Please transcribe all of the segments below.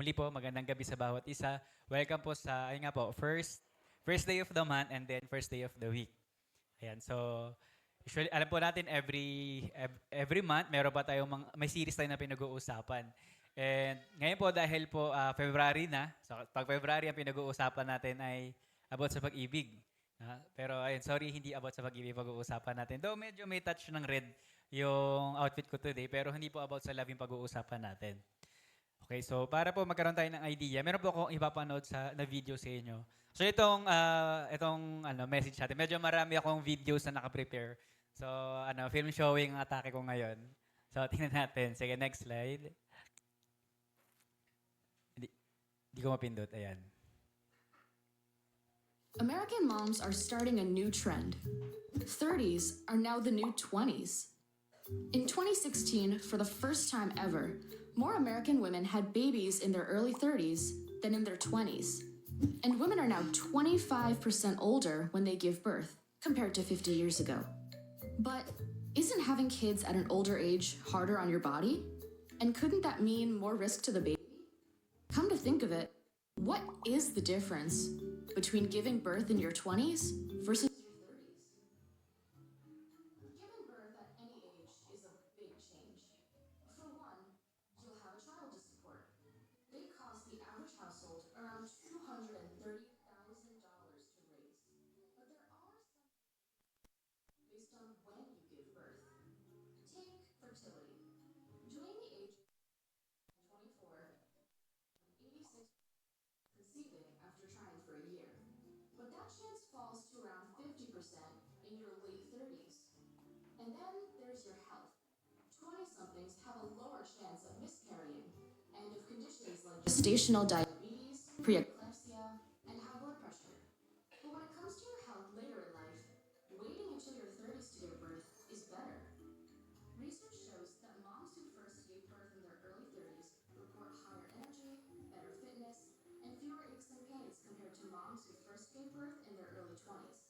muli po, magandang gabi sa bawat isa. Welcome po sa, ayun nga po, first day of the month and then first day of the week. Ayan, so usually alam po natin every month meron pa tayong may series tayo na pinag-uusapan. And ngayon po dahil po February na, so pag February ang pinag-uusapan natin ay about sa pag-ibig. Pero ayun, sorry, hindi about sa pag-ibig pag-uusapan natin. Though medyo may touch ng red yung outfit ko today, pero hindi po about sa love yung pag-uusapan natin. Okay, so para po magkaroon tayo ng idea, meron po akong ipapanood na video sa inyo. So itong message natin, medyo marami akong videos na naka-prepare. So film showing ang atake ko ngayon. So tingnan natin. Sige, next slide. Hindi ko mapindot. Ayan. American moms are starting a new trend. 30s are now the new 20s. In 2016, for the first time ever, more American women had babies in their early 30s than in their 20s. And women are now 25% older when they give birth, compared to 50 years ago. But isn't having kids at an older age harder on your body? And couldn't that mean more risk to the baby? Come to think of it, what is the difference between giving birth in your 20s versus your 30s? Giving birth at any age is a big change. For one, you'll have a child to support. They cost the average household around $230,000 to raise. But there are some based on when you give birth. Take fertility. Between the age of 24 and 86 conceiving after trying for a year. But that chance falls to around 50% in your late 30s. And then there's your health. 20-somethings have a lower chance of miscarrying and of conditions like gestational diabetes, preeclampsia, and high blood pressure. But when it comes to your health later in life, waiting until your 30s to give birth is better. Research shows that moms who first gave birth in their early 30s report higher energy, better fitness, and fewer aches and pains compared to moms who first gave birth in their early 20s.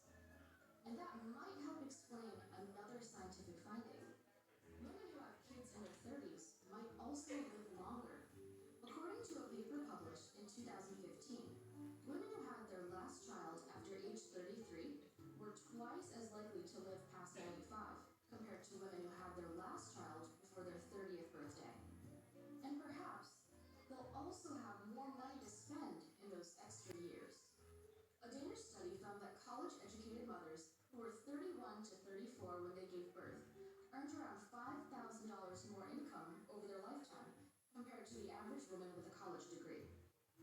And that might help explain another scientific finding. Women who have kids in their 30s might also live longer. According to a paper published in 2015, women who had their last child after age 33 were twice as likely to live past 95 compared to women who had their last child before their 30th birthday. And perhaps they'll also have more money to spend in those extra years. A Danish study found that college-educated mothers who were 31 to 34 when they gave birth earned around $5,000 more income over their lifetime compared to the average woman with a college degree.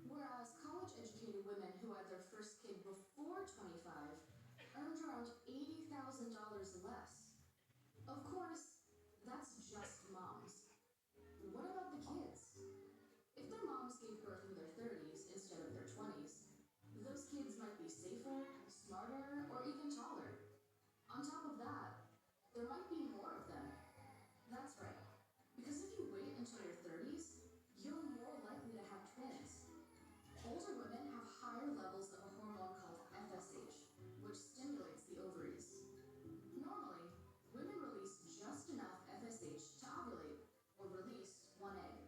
Whereas college-educated women who had their first kid before 25 earned around $80,000 less. Of course, that's just moms. What about the kids? If their moms gave birth in their 30s instead of their 20s, those kids might be safer, smarter, or even taller. On top of that, there might be more of them. That's right. Because if you wait until your 30s, you're more likely to have twins. Older women have higher levels of a hormone called FSH, which stimulates the ovaries. Normally, women release just enough FSH to ovulate, or release one egg.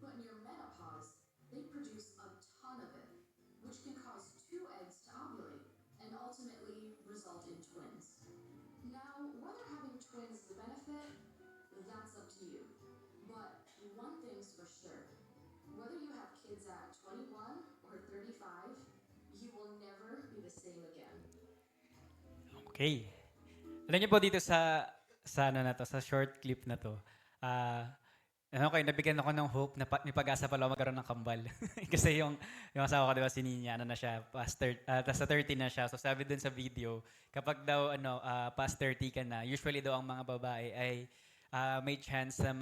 But in your menopause, they produce a ton of it, which can cause two eggs to ovulate and ultimately result in twins. Now, whether having twins is a benefit, that's up to you. But one thing's for sure. Whether you have kids at 21 or 35, you will never be the same again. Okay. Alam niyo po dito sa short clip na to, nabigyan ako ng hope na may pag-asa pala ako magkaroon ng kambal. Kasi yung asawa ko, di ba, si Nina, ano na siya, sa 30 na siya. So sabi dun sa video, kapag daw, past 30 ka na, usually daw ang mga babae ay may chance na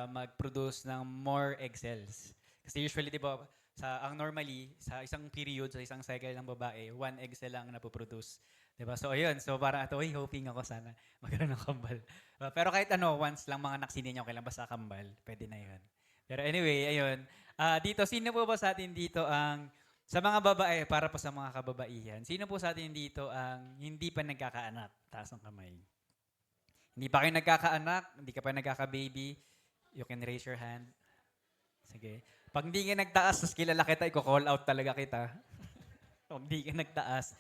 mag-produce ng more egg cells. Kasi usually, di ba, ang normally, sa isang period, sa isang cycle ng babae, one egg cell lang napoproduce. Diba? So, ayun. So, parang ito, hoping ako sana magkaroon ng kambal. Pero kahit once lang mga anak niya, okay lang basta kambal. Pwede na yun. Pero anyway, ayun. Dito, sino po ba sa atin dito sa mga babae, para po sa mga kababaihan, sino po sa atin dito ang hindi pa nagkakaanak? Taas ng kamay. Hindi pa kayo nagkakaanak, hindi ka pa nagkaka-baby, you can raise your hand. Sige. Pag hindi ka nagtaas, tapos kilala kita, i-call out talaga kita. Pag hindi ka nagtaas.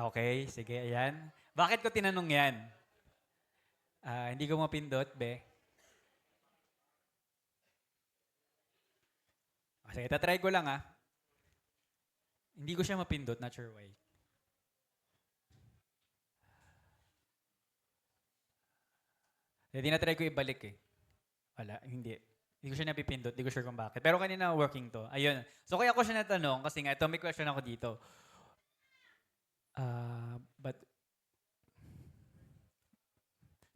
Okay, sige, ayan. Bakit ko tinanong yan? Hindi ko mapindot, be. Sige, tatry ko lang Hindi ko siya mapindot, not sure why. Hindi na try ko ibalik eh. Wala, hindi. Hindi ko siya napipindot, hindi ko sure kung bakit. Pero kanina working to. Ayun. So kaya ako siya natanong kasi nga ito may question ako dito. But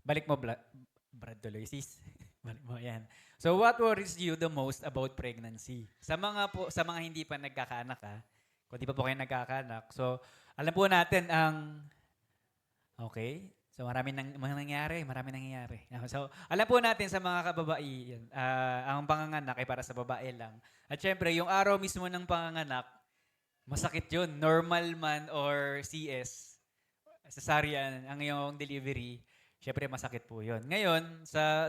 balik mo Brad tuloy sis. Balik mo yan. So what worries you the most about pregnancy? Sa mga hindi pa nagkakaanak kung di pa po kayo nagkakaanak. So alam po natin okay. So marami nangyayari. So alam po natin sa mga kababaihan, ang panganganak ay para sa babae lang. At syempre, yung araw mismo ng panganganak, masakit yun. Normal man or CS, cesarean, ang iyong delivery, syempre masakit po yun. Ngayon, sa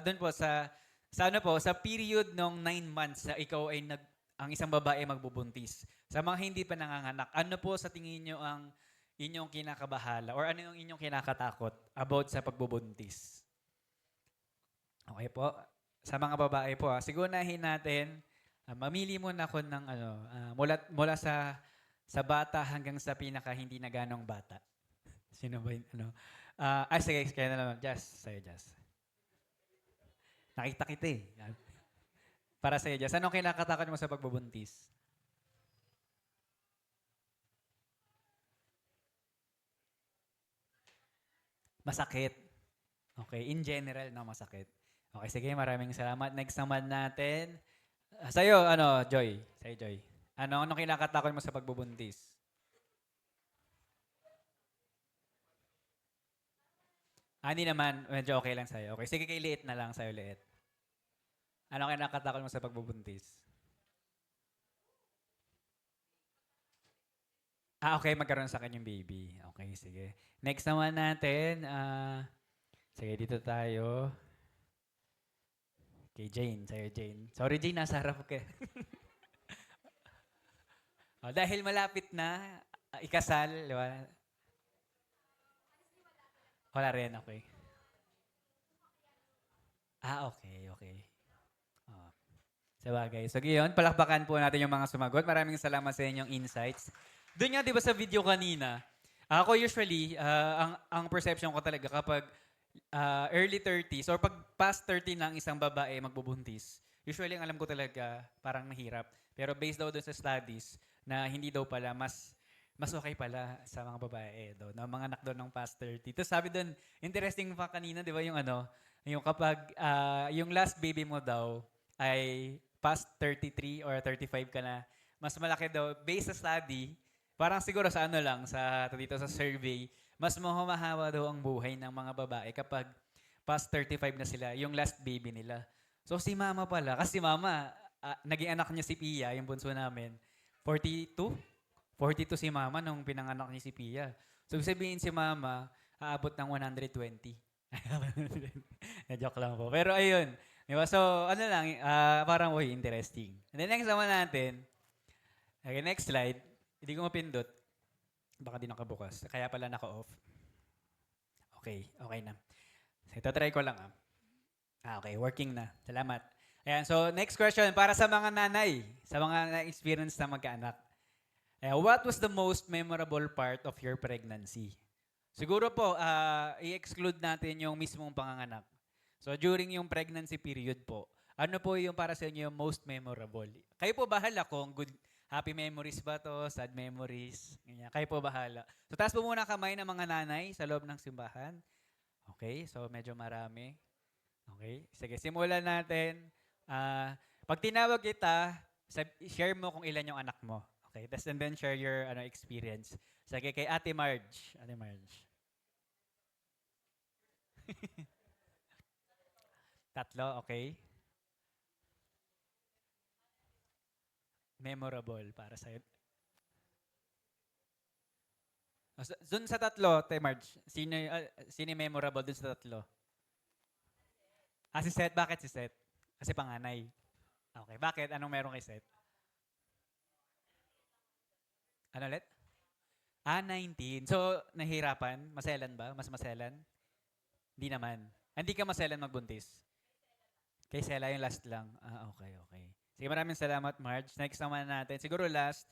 period ng 9 months na ikaw ay ang isang babae magbubuntis, sa mga hindi pa nanganganak, ano po sa tingin nyo ang inyong kinakabahala or ano yung inyong kinakatakot about sa pagbubuntis? Okay po. Sa mga babae po, sigunahin natin, mamili muna ako ng mula sa bata hanggang sa pinaka hindi na ganong bata. Sino ba yung sige, kaya na naman. Sa'yo, Jazz. Nakita kita eh. Para sa'yo, Jazz. Anong kinakatakot mo sa pagbubuntis? Masakit. Okay, in general, masakit. Okay, sige, maraming salamat. Next naman natin. Sa'yo, Joy? Sa'yo, Joy. Anong kinakatakot mo sa pagbubuntis? Hindi naman, medyo okay lang sa'yo. Okay, sige, kay Liit na lang sa'yo, Liit. Anong kinakatakot mo sa pagbubuntis? Okay, magkaroon sa kanyang baby. Okay, sige. Next naman natin, sige, dito tayo. Kay Jane, sa'yo Jane. Sorry Jane, nasa harap ka. Dahil malapit na, ikasal, di ba? Wala rin, okay. Okay. Sabagay. So, yun, palakpakan po natin yung mga sumagot. Maraming salamat sa inyong insights. Doon nga, di ba sa video kanina, ako usually, ang perception ko talaga kapag early 30s or pag past 30 na ang isang babae magbubuntis, usually ang alam ko talaga parang mahirap. Pero based daw doon sa studies na hindi daw pala, mas okay pala sa mga babae daw, na mga anak daw ng past 30. Tapos sabi doon, interesting pa kanina, di ba yung yung kapag yung last baby mo daw ay past 33 or 35 ka na, mas malaki daw, based sa study, parang siguro sa dito sa survey, mas mahumahawa daw ang buhay ng mga babae kapag past 35 na sila, yung last baby nila. So si mama pala, kasi mama, naging anak niya si Pia, yung bunso namin, 42? 42 si mama nung pinanganak niya si Pia. So sabihin si mama, aabot ng 120. Joke lang po. Pero ayun, diba? So parang interesting. And then next naman natin, okay, next slide. Hindi ko mapindot. Baka di nakabukas. Kaya pala naka-off. Okay na. So, ito try ko lang okay, working na. Salamat. Ayan, so next question, para sa mga nanay, sa mga na-experience na magkaanak. What was the most memorable part of your pregnancy? Siguro po, i-exclude natin yung mismong panganganak. So during yung pregnancy period po, ano po yung para sa inyo yung most memorable? Kayo po bahala kung happy memories ba to, sad memories, ganyan. Kayo po bahala. So taas po muna kamay ng mga nanay sa loob ng simbahan. Okay, so medyo marami. Okay, sige, simulan natin. Pag tinawag kita, share mo kung ilan yung anak mo. Okay, and then share your experience. Sige, kay Ate Marge. Ate Marge. Tatlo, okay. Memorable para sa'yo. Dun sa tatlo, Te Marge, sino memorable dun sa tatlo? Si Seth. Bakit si Seth? Kasi panganay. Okay, bakit? Anong meron kay Seth? Ano ulit? 19. So, nahihirapan? Maselan ba? Mas maselan? Hindi naman. Hindi ka maselan magbuntis? Kay Sela yung last lang. Ah, okay, okay. Sige, maraming salamat, Marge. Next naman natin. Siguro last,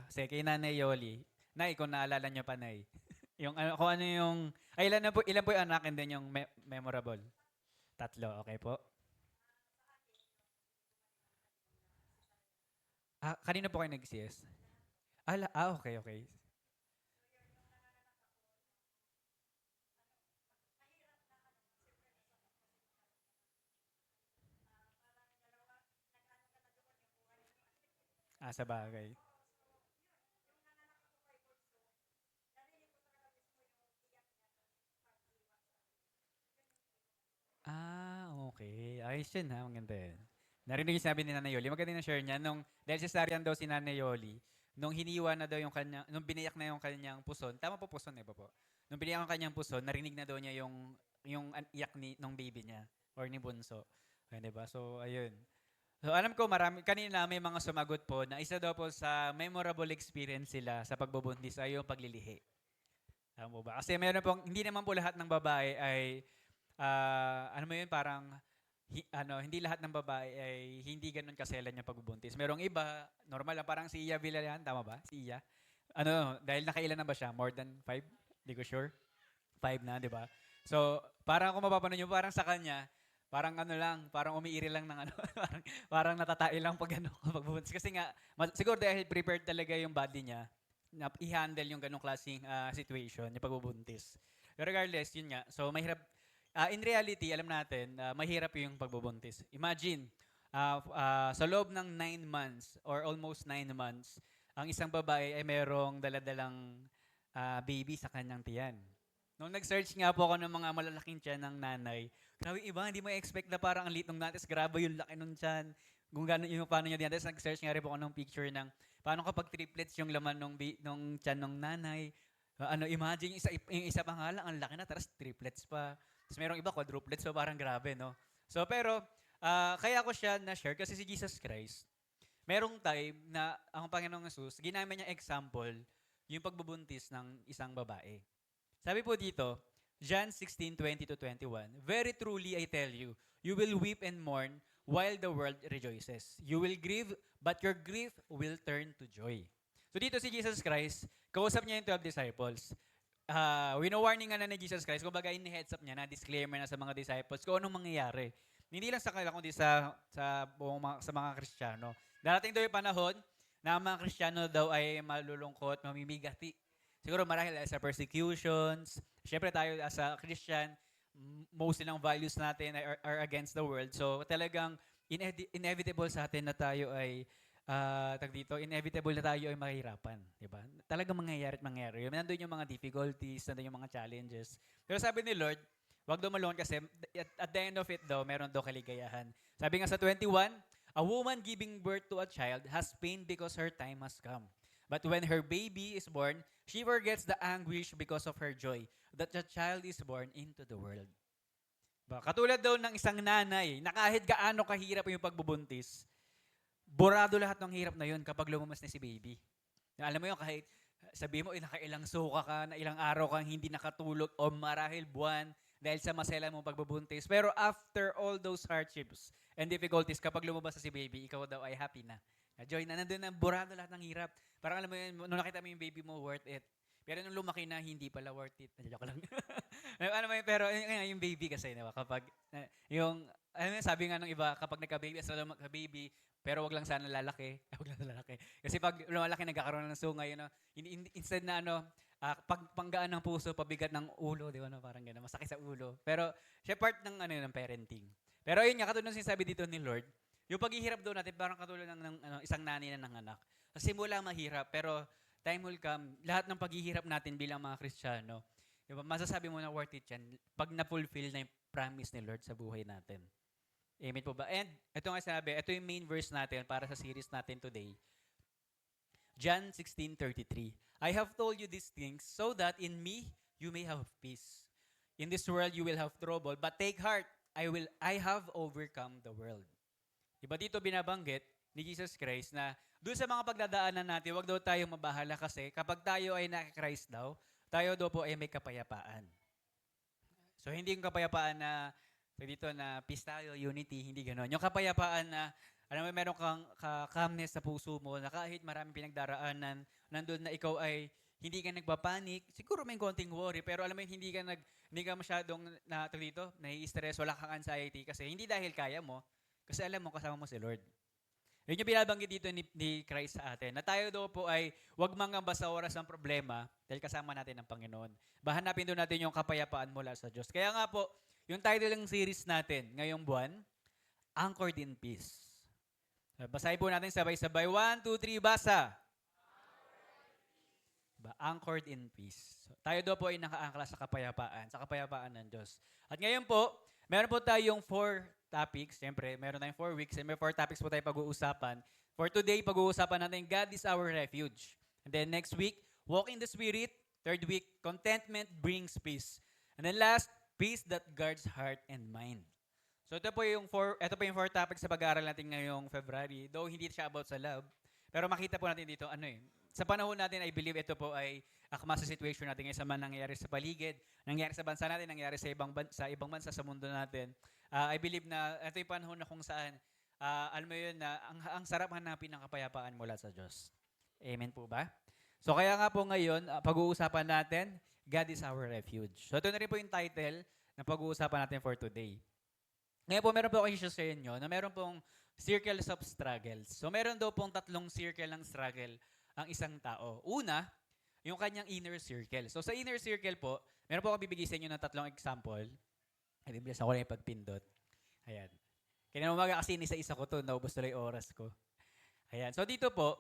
sige, kay Nanay Yoli. Nay, kung naalala nyo pa, Nay. Yung, ano, kung ano yung, ay, ilan po yung anak and then yung memorable? Tatlo, okay po. Kanina po kayo nag-CS? Okay, okay. Sa bagay. Okay. Ayos yun ha, maganda yun. Narinig yung sabi ni Nanay Yoli. Maganda yung share niya. Dahil cesarean daw si Nanay Yoli, nung hiniwa na daw yung kanya, nung biniyak na yung kanyang puson, tama po puson eh ba po? Nung biniyak ang kanyang puson, narinig na daw niya yung iyak nung baby niya or ni Bunso. Ayun, diba? So, ayun. So, alam ko marami, kanina may mga sumagot po na isa daw po sa memorable experience sila sa pagbubuntis ay yung paglilihi. Tama po ba? Kasi meron pong, hindi naman po lahat ng babae ay ano mo yun, parang hindi lahat ng babae ay hindi ganun kaselan yung pagbubuntis. Merong iba, normal lang, parang si Iya Villarreal, tama ba? Si Iya. Dahil nakailan na ba siya? More than 5? Hindi ko sure. 5 na, di ba? So, parang kung mapapanood nyo, parang sa kanya, parang ano lang, parang umiiri lang ng ano, parang natatai lang pag ano, kapag bubuntis. Kasi nga, siguro dahil prepared talaga yung body niya na i-handle yung ganong klaseng situation, yung pagbubuntis. Pero regardless, yun nga. So, mahirap. In reality, alam natin, mahirap yung pagbubuntis. Imagine, sa loob ng 9 months or almost 9 months, ang isang babae ay merong daladalang baby sa kanyang tiyan. Nung nag-search nga po ako ng mga malalaking tiyan ng nanay, grabe iba, hindi mo expect na parang ang liit ng natin, grabe yung laki ng tiyan, kung gano'n yung paano niya diyan. Tapos nag-search nga rin po ako ng picture ng paano kapag triplets yung laman nung tiyan ng nanay. Imagine yung isa pa nga lang, ang laki na, tapos triplets pa. Tapos merong iba, quadruplets, so parang grabe, no? So pero, kaya ko siya na-share kasi si Jesus Christ, merong time na ang Panginoong Jesus, ginamit niya example, yung pagbubuntis ng isang babae. Sabi po dito, John 16:20 to 21, very truly I tell you, you will weep and mourn while the world rejoices. You will grieve, but your grief will turn to joy. So dito si Jesus Christ, kausap niya yung 12 disciples. Wino-warning nga na ni Jesus Christ, kumbaga in-heads up niya na disclaimer na sa mga disciples kung anong mangyayari. Hindi lang sa kanila, kundi sa mga Kristiyano. Darating daw yung panahon na ang mga Kristiyano daw ay malulungkot, mamimigati. Siguro marahil sa persecutions. Siyempre tayo as a Christian, most ng values natin are against the world. So talagang inevitable sa atin na tayo ay inevitable na tayo ay mahirapan, 'di ba? Talagang mangyayari at mangyayari. Nandoon yung mga difficulties, nandoon yung mga challenges. Pero sabi ni Lord, wag daw malungkot kasi at the end of it daw, meron daw kaligayahan. Sabi nga sa 21, a woman giving birth to a child has pain because her time has come. But when her baby is born, she forgets the anguish because of her joy that the child is born into the world. Katulad daw ng isang nanay na kahit gaano kahirap yung pagbubuntis, burado lahat ng hirap na yun kapag lumabas na si baby. Alam mo yun, kahit sabi mo, nakailang suka ka, na ilang araw kang hindi nakatulog o marahil buwan dahil sa masela mong pagbubuntis. Pero after all those hardships and difficulties, kapag lumabas na si baby, ikaw daw ay happy na. Joy na, nandun na, burado lahat ng hirap. Parang alam mo yun, nung nakita mo yung baby mo, worth it. Pero nung lumaki na, hindi pala worth it. Joke lang. Ano mo yun, pero yung baby kasi, diba, kapag, alam mo, sabi nga ng iba, kapag nagka-baby, asal magka-baby, pero wag lang sana lalaki. Wag lang lalaki. Kasi pag lumalaki, nagkakaroon ng sungay, instead na panggaan ng puso, pabigat ng ulo, di ba, no? Parang gano'n, masakit sa ulo. Pero, siya part ng, ng parenting. Pero yun nga, katulad ng sinasabi dito ni Lord, yung paghihirap daw natin, parang katulad ng isang nanay na nanganak. Sa simula mahirap, pero time will come, lahat ng paghihirap natin bilang mga Kristiyano, diba, masasabi mo na worth it yan pag na-fulfill na yung promise ni Lord sa buhay natin. Amen po ba? And ito nga sabi, ito yung main verse natin para sa series natin today. John 16:33. I have told you these things so that in me you may have peace. In this world you will have trouble, but take heart, I have overcome the world. Diba dito binabanggit ni Jesus Christ na doon sa mga pagdadaanan natin, wag daw tayong mabahala kasi kapag tayo ay naka-Christ daw, tayo daw po ay may kapayapaan. So hindi yung kapayapaan na dito na peace tayo, unity, hindi gano'n. Yung kapayapaan na alam mo, meron kang calmness sa puso mo na kahit maraming pinagdaraanan, nandun na ikaw ay hindi ka nagpapanik, siguro may konting worry, pero alam mo yun, hindi ka masyadong dito, nai-stress, wala kang anxiety kasi hindi dahil kaya mo, kasi alam mo kasama mo si Lord. Yun yung binabanggit dito ni Christ sa atin, na tayo daw po ay huwag mangamba sa oras ng problema dahil kasama natin ang Panginoon. Bahanapin doon natin yung kapayapaan mula sa Diyos. Kaya nga po, yung title ng series natin ngayong buwan, Anchored in Peace. Basahin po natin sabay-sabay. 1, 2, 3, basa. Anchored in peace. So, tayo daw po ay nakaangkla sa kapayapaan ng Diyos. At ngayon po, meron po tayong 4 topics. Siyempre, meron tayong 4 weeks and may 4 topics po tayo pag-uusapan. For today, pag-uusapan natin, God is our refuge. And then next week, walk in the Spirit. Third week, contentment brings peace. And then last, peace that guards heart and mind. So ito po yung 4 topics sa pag-aaral natin ngayong February. Though hindi siya about sa love, pero makita po natin dito sa panahon natin, I believe ito po ay akma sa situation natin ngayon sa man nangyayari sa paligid, nangyayari sa bansa natin, nangyayari sa ibang bansa sa mundo natin. I believe na ito yung panahon na kung saan alam mo yun na ang sarap hanapin ng kapayapaan mula sa Diyos. Amen po ba? So kaya nga po ngayon, pag-uusapan natin, God is our refuge. So ito na rin po yung title na pag-uusapan natin for today. Ngayon po, meron po ako i-share sa inyo na meron pong circles of struggles. So meron daw pong 3 circle ng struggle ang isang tao. Una, yung kanyang inner circle. So sa inner circle po, meron po ako bibigay sa inyo ng 3 example. Ay, bibilis ako na yung pagpindot. Ayan. Kaya umaga kasi isa-isa ko to, naubos tuloy oras ko. Ayan. So dito po,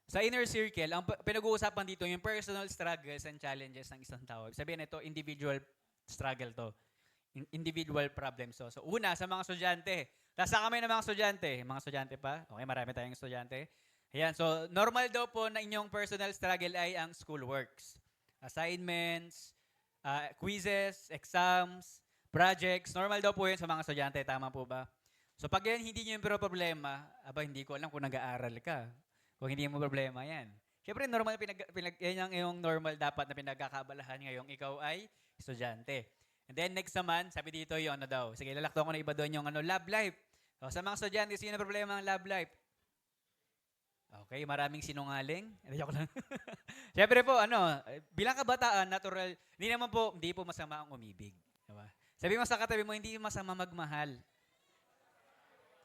sa inner circle, ang pinag-uusapan dito yung personal struggles and challenges ng isang tao. Sabihin ito, individual struggle to. Individual problems. So una, sa mga estudyante. Tasa kami ng mga estudyante. Mga estudyante pa? Okay, marami tayong estudyante. Ayan, so normal daw po na inyong personal struggle ay ang schoolworks. Assignments, quizzes, exams, projects. Normal daw po yun sa mga estudyante. Tama po ba? So pag yan hindi nyo yung problema, hindi ko alam kung nag-aaral ka. Kung hindi mo problema yan. Siyempre, normal, yan yung normal dapat na pinagkakabalahan ngayong ikaw ay estudyante. And then next naman, sabi dito yung daw. Sige, lalakto ko na iba doon yung love life. So, sa mga estudyante, sino na problema ng love life? Okay, maraming sinungaling. Joke lang. Siyempre po, bilang kabataan, natural, hindi po masama ang umibig. Diba? Sabi mo sa katabi mo, hindi masama magmahal.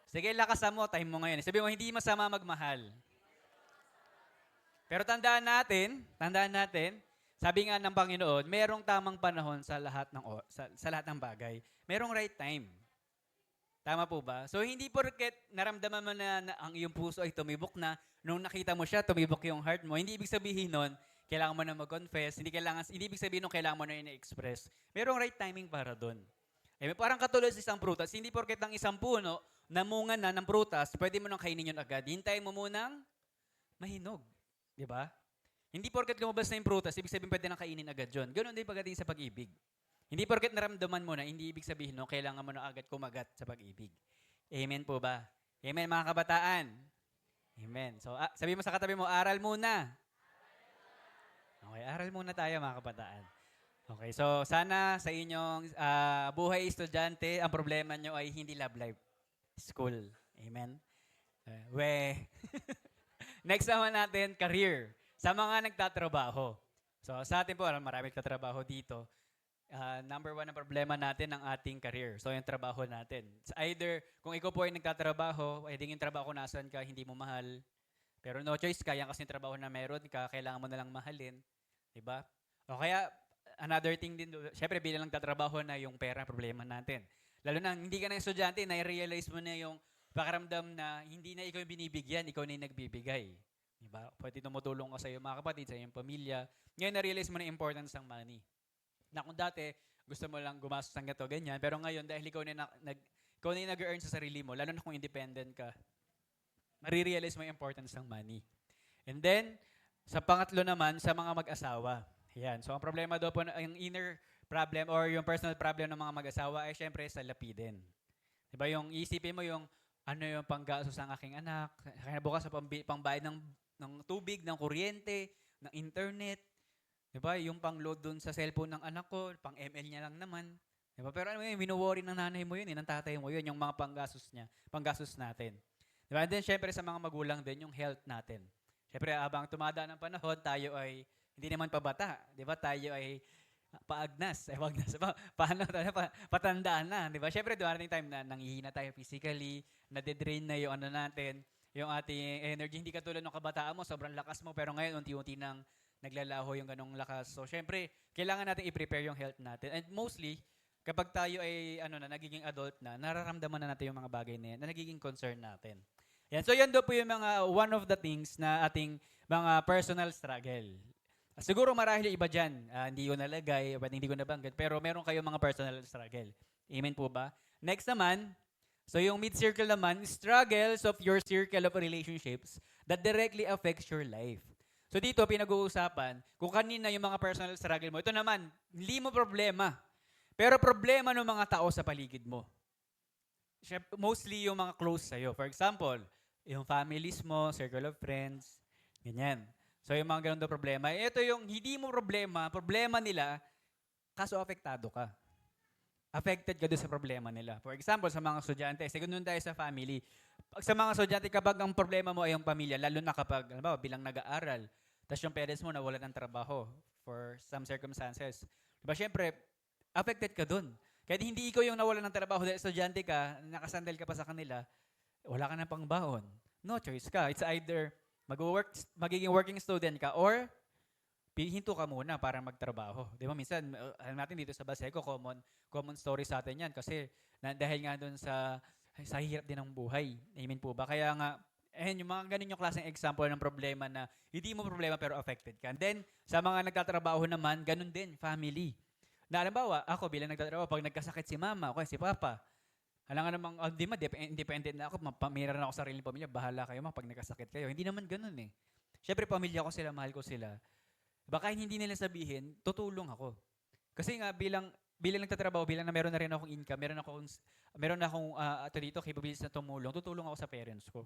Sige, lakasan mo, time mo ngayon. Sabi mo, hindi masama magmahal. Pero tandaan natin, sabi nga ng Panginoon, merong tamang panahon sa lahat ng bagay. Merong right time. Tama po ba? So hindi porket naramdaman mo na ang iyong puso ay tumibok na, nung nakita mo siya, tumibok yung heart mo, hindi ibig sabihin nun, kailangan mo na mag-confess, hindi ibig sabihin nun, kailangan mo na i-express. Merong right timing para doon. Parang katulad sa isang prutas, hindi porket ang isang puno, namunga na ng prutas, pwede mo nang kainin yun agad. Hintayin mo munang mahinog. Di ba? Hindi porket lumabas na yung prutas, ibig sabihin pwede nang kainin agad yun. Ganon din pagdating sa pag-ibig. Hindi porket naramdaman mo na, hindi ibig sabihin no, kailangan mo na agad kumagat sa pag-ibig. Amen po ba? Amen mga kabataan? Amen. So sabi mo sa katabi mo, aral muna. Okay, aral muna tayo mga kabataan. Okay, so sana sa inyong buhay estudyante, ang problema nyo ay hindi love life. School. Amen? Next naman natin, career. Sa mga nagtatrabaho. So sa atin po, marami nagtatrabaho dito. Number 1 na problema natin ang ating career. So yung trabaho natin. Either, kung ikaw po ay nagtatrabaho, pwedeng yung trabaho nasan ka, hindi mo mahal. Pero no choice ka, yan kasi yung trabaho na meron ka, kailangan mo na lang mahalin. Diba? O kaya, another thing din, syempre bilang nagtatrabaho na yung pera problema natin. Lalo na, hindi ka na estudyante, na-realize mo na yung pakiramdam na hindi na ikaw yung binibigyan, ikaw na yung nagbibigay. Diba? Pwede tumutulong ka sa iyong mga kapatid, sa iyong pamilya. Ngayon, na-realize mo na importance ng money. Na kung dati, gusto mo lang gumastos ng gato, ganyan. Pero ngayon, dahil ikaw na yung nag-earn sa sarili mo, lalo na kung independent ka, marirealize mo yung importance ng money. And then, sa pangatlo naman, sa mga mag-asawa. Yan. So, ang problema daw po, yung inner problem or yung personal problem ng mga mag-asawa ay syempre sa lapidin. Diba? Yung isipin mo yung ano yung panggastos ng aking anak, kaya bukas sa pangbayad ng tubig, ng kuryente, ng internet, 'di ba? Yung pang-load dun sa cellphone ng anak ko, pang ML niya lang naman. 'Di ba? Pero ano yun, wino-worry ng nanay mo yun, ng tatay mo yun, yung mga panggastos niya, panggastos natin. 'Di ba? And then syempre sa mga magulang din, yung health natin. Syempre habang tumada ng panahon, tayo ay hindi naman pabata, 'di ba? Tayo ay paagnas, paano tayo, patandaan na, 'di ba? Syempre dumating time na nanghihina tayo physically, nade-drain na yung ano natin, yung ating energy. Hindi katulad ng kabataan mo, sobrang lakas mo, pero ngayon unti-unti nang naglalaho yung ganong lakas. So, syempre, kailangan natin i-prepare yung health natin. And mostly, kapag tayo ay ano na, nagiging adult na, nararamdaman na natin yung mga bagay na yan, na nagiging concern natin. Yan. So, yan daw po yung mga one of the things na ating mga personal struggle. Siguro marahil yung iba dyan, hindi ko nalagay, pwede hindi ko nabanggit, pero meron kayong mga personal struggle. Amen po ba? Next naman, so yung mid-circle naman, struggles of your circle of relationships that directly affects your life. So dito, pinag-uusapan, kung kanina yung mga personal struggle mo, ito naman, hindi mo problema. Pero problema ng mga tao sa paligid mo. Mostly yung mga close sa'yo. For example, yung families mo, circle of friends, ganyan. So yung mga ganun daw problema. Ito yung hindi mo problema nila, kaso apektado ka. Affected ka doon sa problema nila. For example, sa mga estudyante, sige nun tayo sa family. Pag sa mga estudyante, kapag ang problema mo ay yung pamilya, lalo na kapag, alam bilang nag-aaral, tapos yung parents mo nawalan ng trabaho for some circumstances. Diba, syempre, affected ka doon. Kahit hindi ikaw yung nawalan ng trabaho dahil estudyante ka, nakasandal ka pa sa kanila, wala ka na pang baon. No choice ka. It's either magiging working student ka or hinto ka muna para magtrabaho. Di ba minsan, alam natin dito sa Baseco, common story sa atin yan kasi dahil nga doon sa hirap din ng buhay. Amen po ba? Kaya nga, yung mga ganun yung klaseng example ng problema na hindi mo problema pero affected ka. And then, sa mga nagtatrabaho naman, ganun din, family. Na halimbawa, ako bilang nagtatrabaho, pag nagkasakit si mama o si papa, alam nga namang, di ba, independent na ako, meron na ako sariling pamilya, bahala kayo pag nagkasakit kayo. Hindi naman ganun eh. Siyempre, pamilya ko sila, mahal ko sila. Baka hindi nila sabihin, tutulong ako. Kasi nga, bilang nagtatrabaho, bilang na meron na rin akong income, meron na akong dito, capabilities na tumulong, tutulong ako sa parents ko.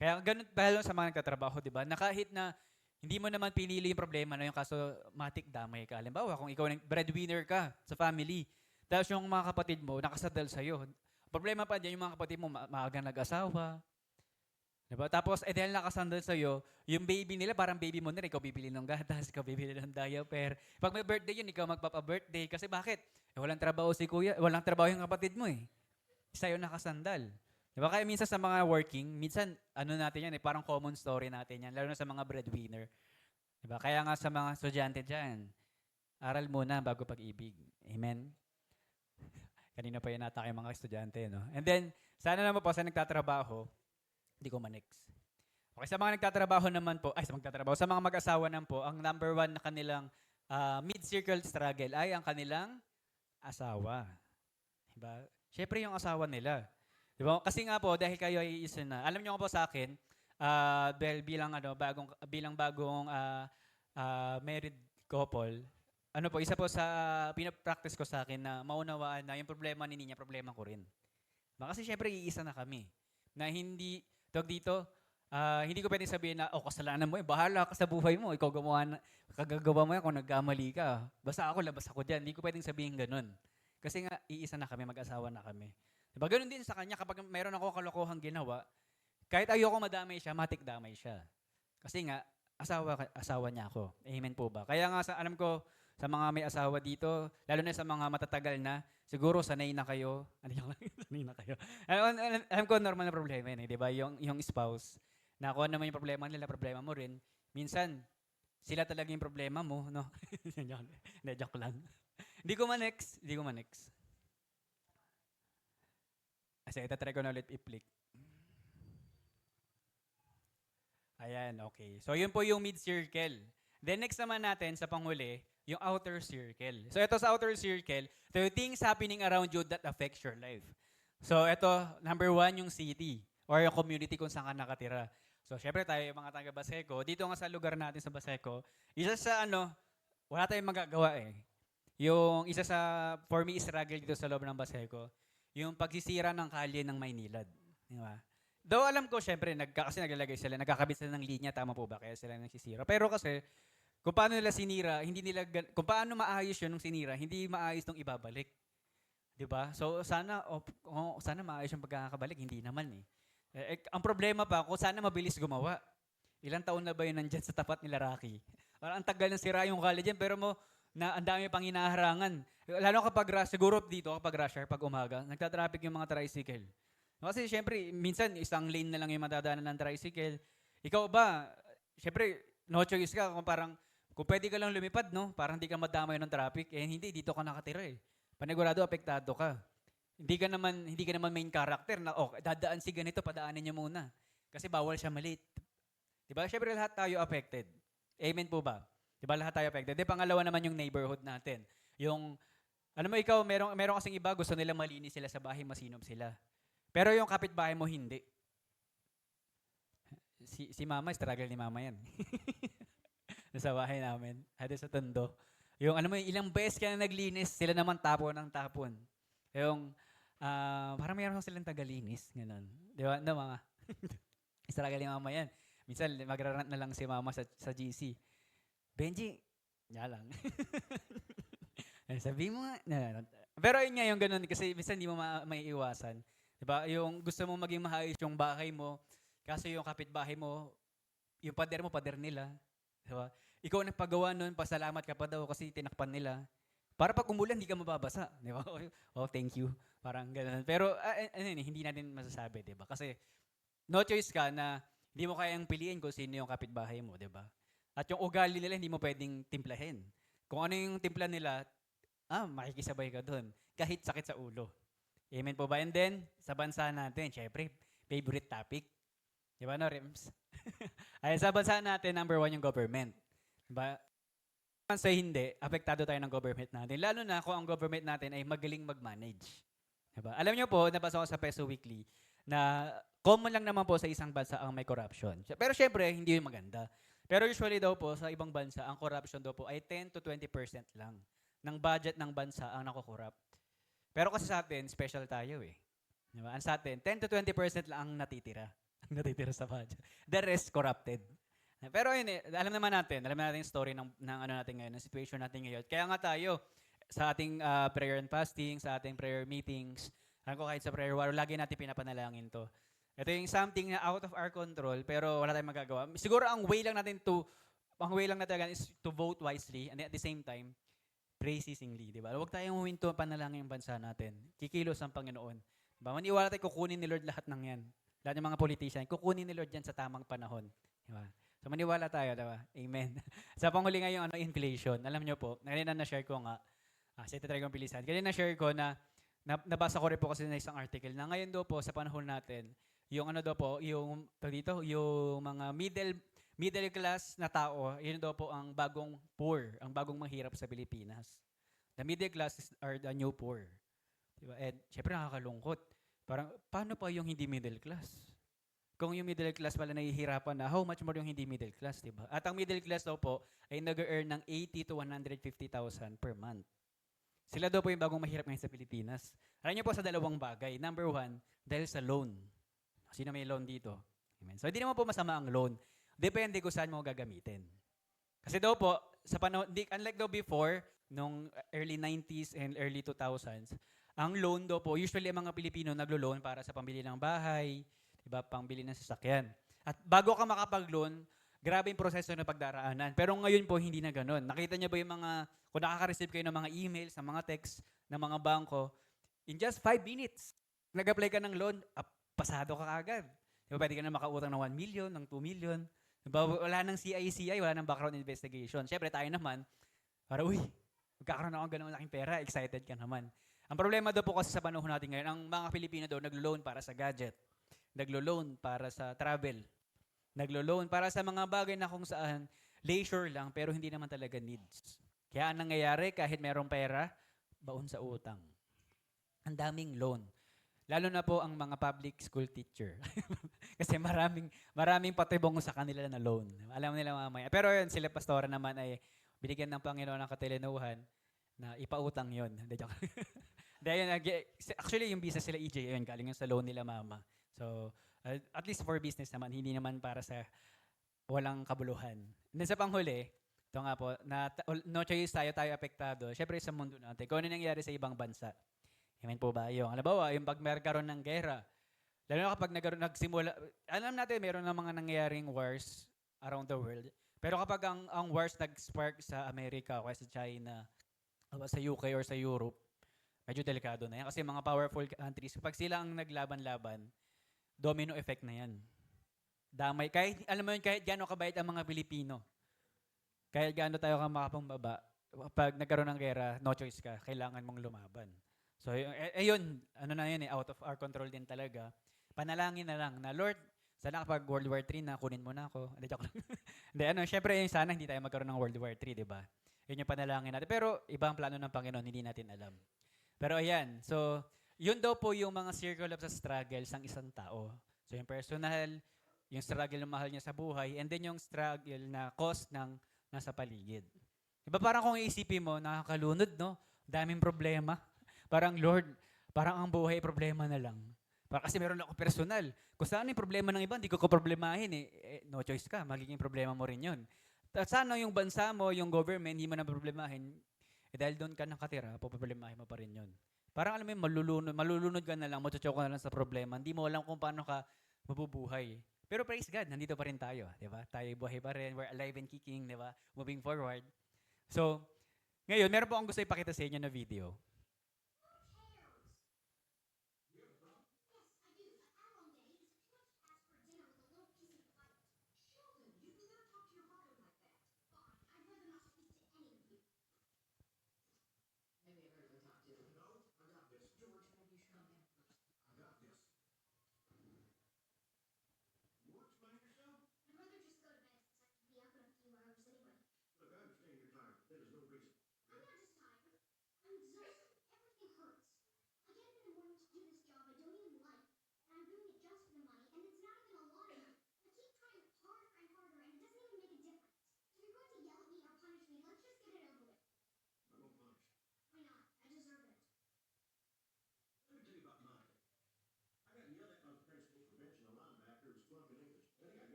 Kaya ganun, dahil sa mga nagtatrabaho, di ba, na kahit na hindi mo naman pinili yung problema na yung kaso matik damay ka. Halimbawa, kung ikaw breadwinner ka sa family, tapos yung mga kapatid mo nakasadal sa'yo, problema pa dyan, yung mga kapatid mo maaga nag-asawa. Diba? Tapos, dahil nakasandal sa'yo, yung baby nila, parang baby mo na rin. Ikaw bibili ng gatas, ikaw bibili ng diaper. Pag may birthday yun, ikaw magpapa-birthday. Kasi bakit? Walang trabaho si kuya, walang trabaho yung kapatid mo eh. Sa'yo nakasandal. Diba? Kaya minsan sa mga working, minsan, natin yan parang common story natin yan, lalo na sa mga breadwinner. Diba? Kaya nga sa mga estudyante dyan, aral muna bago pag-ibig. Amen? Kanina pa yun nata yung mga estudyante, no? And then, sana naman po sa nagtatrabaho, hindi ko ma-next. Okay, sa mga nagtatrabaho naman po, sa mga mag-asawa naman po, ang number one na kanilang mid-circle struggle ay ang kanilang asawa. Diba? Siyempre yung asawa nila. Diba? Kasi nga po, dahil kayo ay isa na, alam niyo po sa akin, bilang bagong married couple, isa po sa pinapractice ko sa akin na maunawaan na yung problema ni Ninya, problema ko rin. Kasi syempre, iisa na kami. Na hindi ko pwedeng sabihin na, kasalanan mo bahala ka sa buhay mo. Ikaw kagagawa mo yan kung nagkamali ka. Basta ako, labas ako dyan. Hindi ko pwedeng sabihin ganun. Kasi nga, iisa na kami, mag-asawa na kami. Diba? Ganun din sa kanya, kapag meron ako kalokohang ginawa, kahit ayoko madamay siya, matik damay siya. Kasi nga, asawa niya ako. Amen po ba? Kaya nga, alam ko, sa mga may asawa dito, lalo na sa mga matatagal na, siguro sanay na kayo. Sanay na kayo. Alam ko, normal na problema yun, di ba? Yung spouse, na kung ano naman yung problema nila, problema mo rin. Minsan, sila talaga yung problema mo, no? Joke lang. Hindi ko ma-next. Kasi itatry ko na ulit i-flick. Ayan, okay. So, yun po yung mid-circle. Then, next naman natin sa panghuli, yung outer circle. So, ito sa outer circle, the things happening around you that affects your life. So, ito, number one, yung city or yung community kung saan ka nakatira. So, syempre tayo yung mga taga Baseco. Dito nga sa lugar natin sa Baseco, isa sa wala tayong magagawa eh. Yung isa sa, for me, struggle dito sa loob ng Baseco, yung pagsisira ng kalye ng Maynilad. Di ba? Though alam ko, syempre, kasi naglalagay sila, nagkakabit sila ng linya, tama po ba? Kaya sila nagsisira. Pero kasi, kung paano nila sinira, hindi nila, kung paano maayos yun nung sinira, hindi maayos nung ibabalik. Di ba? So, sana, sana maayos yung pagkakabalik. Hindi naman eh. Ang problema pa, kung sana mabilis gumawa. Ilang taon na ba yun nandyan sa tapat nila Rocky? Parang ang tagal na sira yung college yan, pero ang dami pang hinaharangan. Lalo kapag rush, siguro dito, kapag rush hour, pag umaga, nagtatraffic yung mga tricycle. Kasi syempre, minsan isang lane na lang yung madadaanan ng tricycle. Ikaw ba, syempre, no choice ka kung pwede ka lang lumipad, no? Parang hindi ka madamay ng traffic. Hindi, dito ka nakatira eh. Panigurado, apektado ka. Hindi ka naman main character na, dadaan si ganito, padaanin niyo muna. Kasi bawal siya malate. Diba? Syempre lahat tayo affected. Amen po ba? Diba lahat tayo affected? Pangalawa naman yung neighborhood natin. Alam mo ikaw, meron kasing iba, gusto nila malinis sila sa bahay, masinom sila. Pero yung kapitbahay mo, hindi. Si mama, struggle ni mama yan. Sa bahay namin, sa Tondo. Ilang beses ka na naglinis, sila naman tapon ng tapon. Parang mayroon silang tagalinis, gano'n. Di ba? No, mga, struggle ni mama yan. Minsan, magrarant na lang si mama sa GC. Benji, yan lang. Sabi mo nga. Pero yun nga yung ganun, kasi minsan hindi mo may iwasan. Diba? Yung gusto mo maging maayos yung bahay mo, kasi yung kapitbahay mo, yung pader mo, pader nila. Diba? Ikaw nagpagawa nun, pasalamat ka pa daw kasi tinakpan nila. Para pag umulan, hindi ka mababasa. Di ba? Thank you. Parang ganun. Pero hindi natin masasabi, di ba? Kasi no choice ka na hindi mo kayang piliin kung sino yung kapitbahay mo, di ba? At yung ugali nila, hindi mo pwedeng timplahin. Kung ano yung timpla nila, makikisabay ka doon. Kahit sakit sa ulo. Amen po ba? And then, sa bansa natin, syempre, favorite topic. Di ba, no, Rims? Ay, sa bansa natin, number 1 yung government. Di ba? Sa hindi, apektado tayo ng government natin. Lalo na kung ang government natin ay magaling mag-manage. Diba? Alam niyo po, nabasa ko sa Peso Weekly na common lang naman po sa isang bansa ang may corruption. Pero syempre, hindi yun maganda. Pero usually daw po, sa ibang bansa, ang corruption daw po ay 10 to 20% lang ng budget ng bansa ang nakokorrupt. Pero kasi sa atin, special tayo eh. Diba? Ang sa atin, 10 to 20% lang ang natitira. Ang natitira sa budget. The rest, corrupted. Pero yun alam naman natin yung story ng ano natin ngayon, ng situation natin ngayon. Kaya nga tayo, sa ating prayer and fasting, sa ating prayer meetings, alam ko kahit sa prayer war, lagi natin pinapanalangin to. Ito yung something na out of our control, pero wala tayong magagawa. Siguro ang way lang natin is to vote wisely, and at the same time, pray ceasingly, di ba? Huwag tayong huminto panalangin yung bansa natin. Kikilos ang Panginoon. Diba? Maniwala tayo, kukunin ni Lord lahat ng yan. Lahat ng mga politician, kukunin ni Lord yan sa tamang panahon. Diba? So maniwala tayo, diba? Amen. Sa panghuli ngayong inflation, alam nyo po, kanina na-share ko nga, sa try kong bilisan, kanina na-share ko na nabasa ko rin po kasi na isang article na ngayon daw po sa panahon natin, yung mga middle class na tao, yun daw po ang bagong poor, ang bagong mahirap sa Pilipinas. The middle class are the new poor. Diba? And syempre nakakalungkot. Parang, paano pa yung hindi middle class? Kung yung middle class pala nahihirapan na, how much more yung hindi middle class, diba? At ang middle class daw po ay nag-earn ng 80 to 150,000 per month. Sila daw po yung bagong mahirap ngayon sa Pilipinas. Alam niyo po sa dalawang bagay. Number 1, dahil sa loan. Sino may loan dito? Amen. So, hindi naman po masama ang loan. Depende kung saan mo gagamitin. Kasi daw po, sa panahon, unlike daw before, nung early 90s and early 2000s, ang loan daw po, usually ang mga Pilipino naglo-loan para sa pambili ng bahay, diba, pambili ng sasakyan. At bago ka makapag-loan, grabe yung proseso na pagdaraanan. Pero ngayon po, hindi na ganun. Nakita niyo ba yung kung nakaka-receive kayo ng mga emails, ng mga text, ng mga bangko, in just 5 minutes, nag-apply ka ng loan, pasado ka agad. Diba, pwede ka na makautang ng 1 million, ng 2 million. Diba, wala nang CICI, wala nang background investigation. Siyempre, tayo naman, magkakaroon ako ng ganun laking pera, excited ka naman. Ang problema daw po kasi sa panahon natin ngayon, ang mga Pilipino daw naglo-loan para sa gadget, naglo-loan para sa travel, naglo-loan para sa mga bagay na kung saan leisure lang pero hindi naman talaga needs. Kaya ang nangyayari, kahit merong pera, baon sa utang. Ang daming loan. Lalo na po ang mga public school teacher. Kasi maraming patibong sa kanila na loan. Alam nila mamaya. Pero yun, sila pastora naman ay binigyan ng Panginoon ng katalinuhan na ipautang yun. Actually, yung business sila EJ, yun, galing yun sa loan nila mama. So, at least for business naman, hindi naman para sa walang kabuluhan. And then sa panghuli, ito nga po, no choice tayo apektado. Siyempre sa mundo natin, kung ano nangyayari sa ibang bansa. Amen po ba? Yung, halimbawa, yung pag magkaroon ng gera, lalo na kapag nagsimula, alam natin meron na mga nangyayaring wars around the world. Pero kapag ang wars nag-spark sa Amerika o kaya sa China, o sa UK or sa Europe, medyo delikado na yan. Kasi mga powerful countries, kapag sila ang naglaban-laban, domino effect na yan. Damay, kahit, alam mo yun, kahit gaano kabait ang mga Pilipino, kahit gaano tayo ka makapangbaba, pag nagkaroon ng gera, no choice ka, kailangan mong lumaban. So, ayun, ano na yun out of our control din talaga. Panalangin na lang na, Lord, sana kapag World War III na, kunin mo na ako. Hindi, joke lang. Hindi, syempre, sana hindi tayo magkaroon ng World War III, di ba? Yun yung panalangin natin. Pero, iba ang plano ng Panginoon, hindi natin alam. Pero ayan, so, yun daw po yung mga circle of the struggles ng isang tao. So, yung personal, yung struggle na mahal niya sa buhay, and then yung struggle na cost ng nasa paligid. Diba parang kung iisipin mo, nakakalunod, no? Daming problema. Parang, Lord, parang ang buhay problema na lang. Para kasi meron ako personal. Kung saan yung problema ng iba, hindi ko problemahin no choice ka, magiging problema mo rin yun. Sana yung bansa mo, yung government, hindi mo na problemahin, dahil doon ka nakatira, poproblemahin mo pa rin yun. Parang alam mo yun, malulunod ka na lang, machuchok ka na lang sa problema, hindi mo alam kung paano ka mabubuhay. Pero praise God, nandito pa rin tayo, di ba? Tayo buhay pa rin, we're alive and kicking, di ba? Moving forward. So, ngayon, meron po akong gusto ipakita sa inyo na video.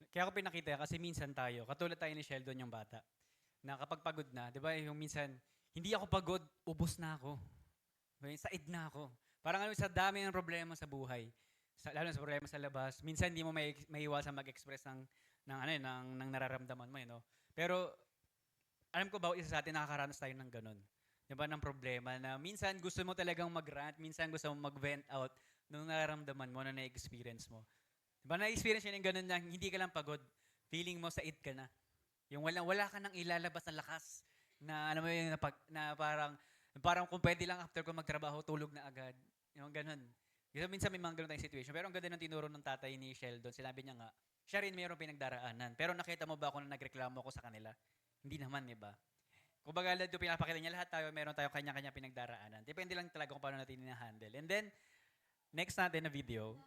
Kaya ako pinakita kasi minsan tayo, katulad tayo ni Sheldon yung bata, na kapag pagod na, di ba yung minsan, hindi ako pagod, ubos na ako. Diba, said na ako. Parang ano, sa dami ng problema sa buhay, lalo sa problema sa labas, minsan hindi mo may iwasan mag-express ng nararamdaman mo, no? Pero, alam ko ba, isa sa atin nakakaranas tayo ng ganun. Di ba, ng problema na minsan gusto mo talagang mag-rant, minsan gusto mo mag-vent out nung nararamdaman mo, na na-experience mo. Diba na-experience yun yung ganun na hindi ka lang pagod, feeling mo said ka na. Yung wala ka nang ilalabas na lakas na alam mo yun na parang kung pwede lang after ko magtrabaho tulog na agad. Yung ganun. Kasi minsan may mga ganun tayong situation. Pero ang ganda ng tinuro ng tatay ni Sheldon, sinabi niya nga, siya rin mayroong pinagdaraanan. Pero nakita mo ba kung nagreklamo ako sa kanila? Hindi naman, di ba? Kung baga, doon pinapakita niya, lahat tayo, meron tayo kanya-kanya pinagdaraanan. Depende lang talaga kung paano natin ina-handle. And then, next natin na video.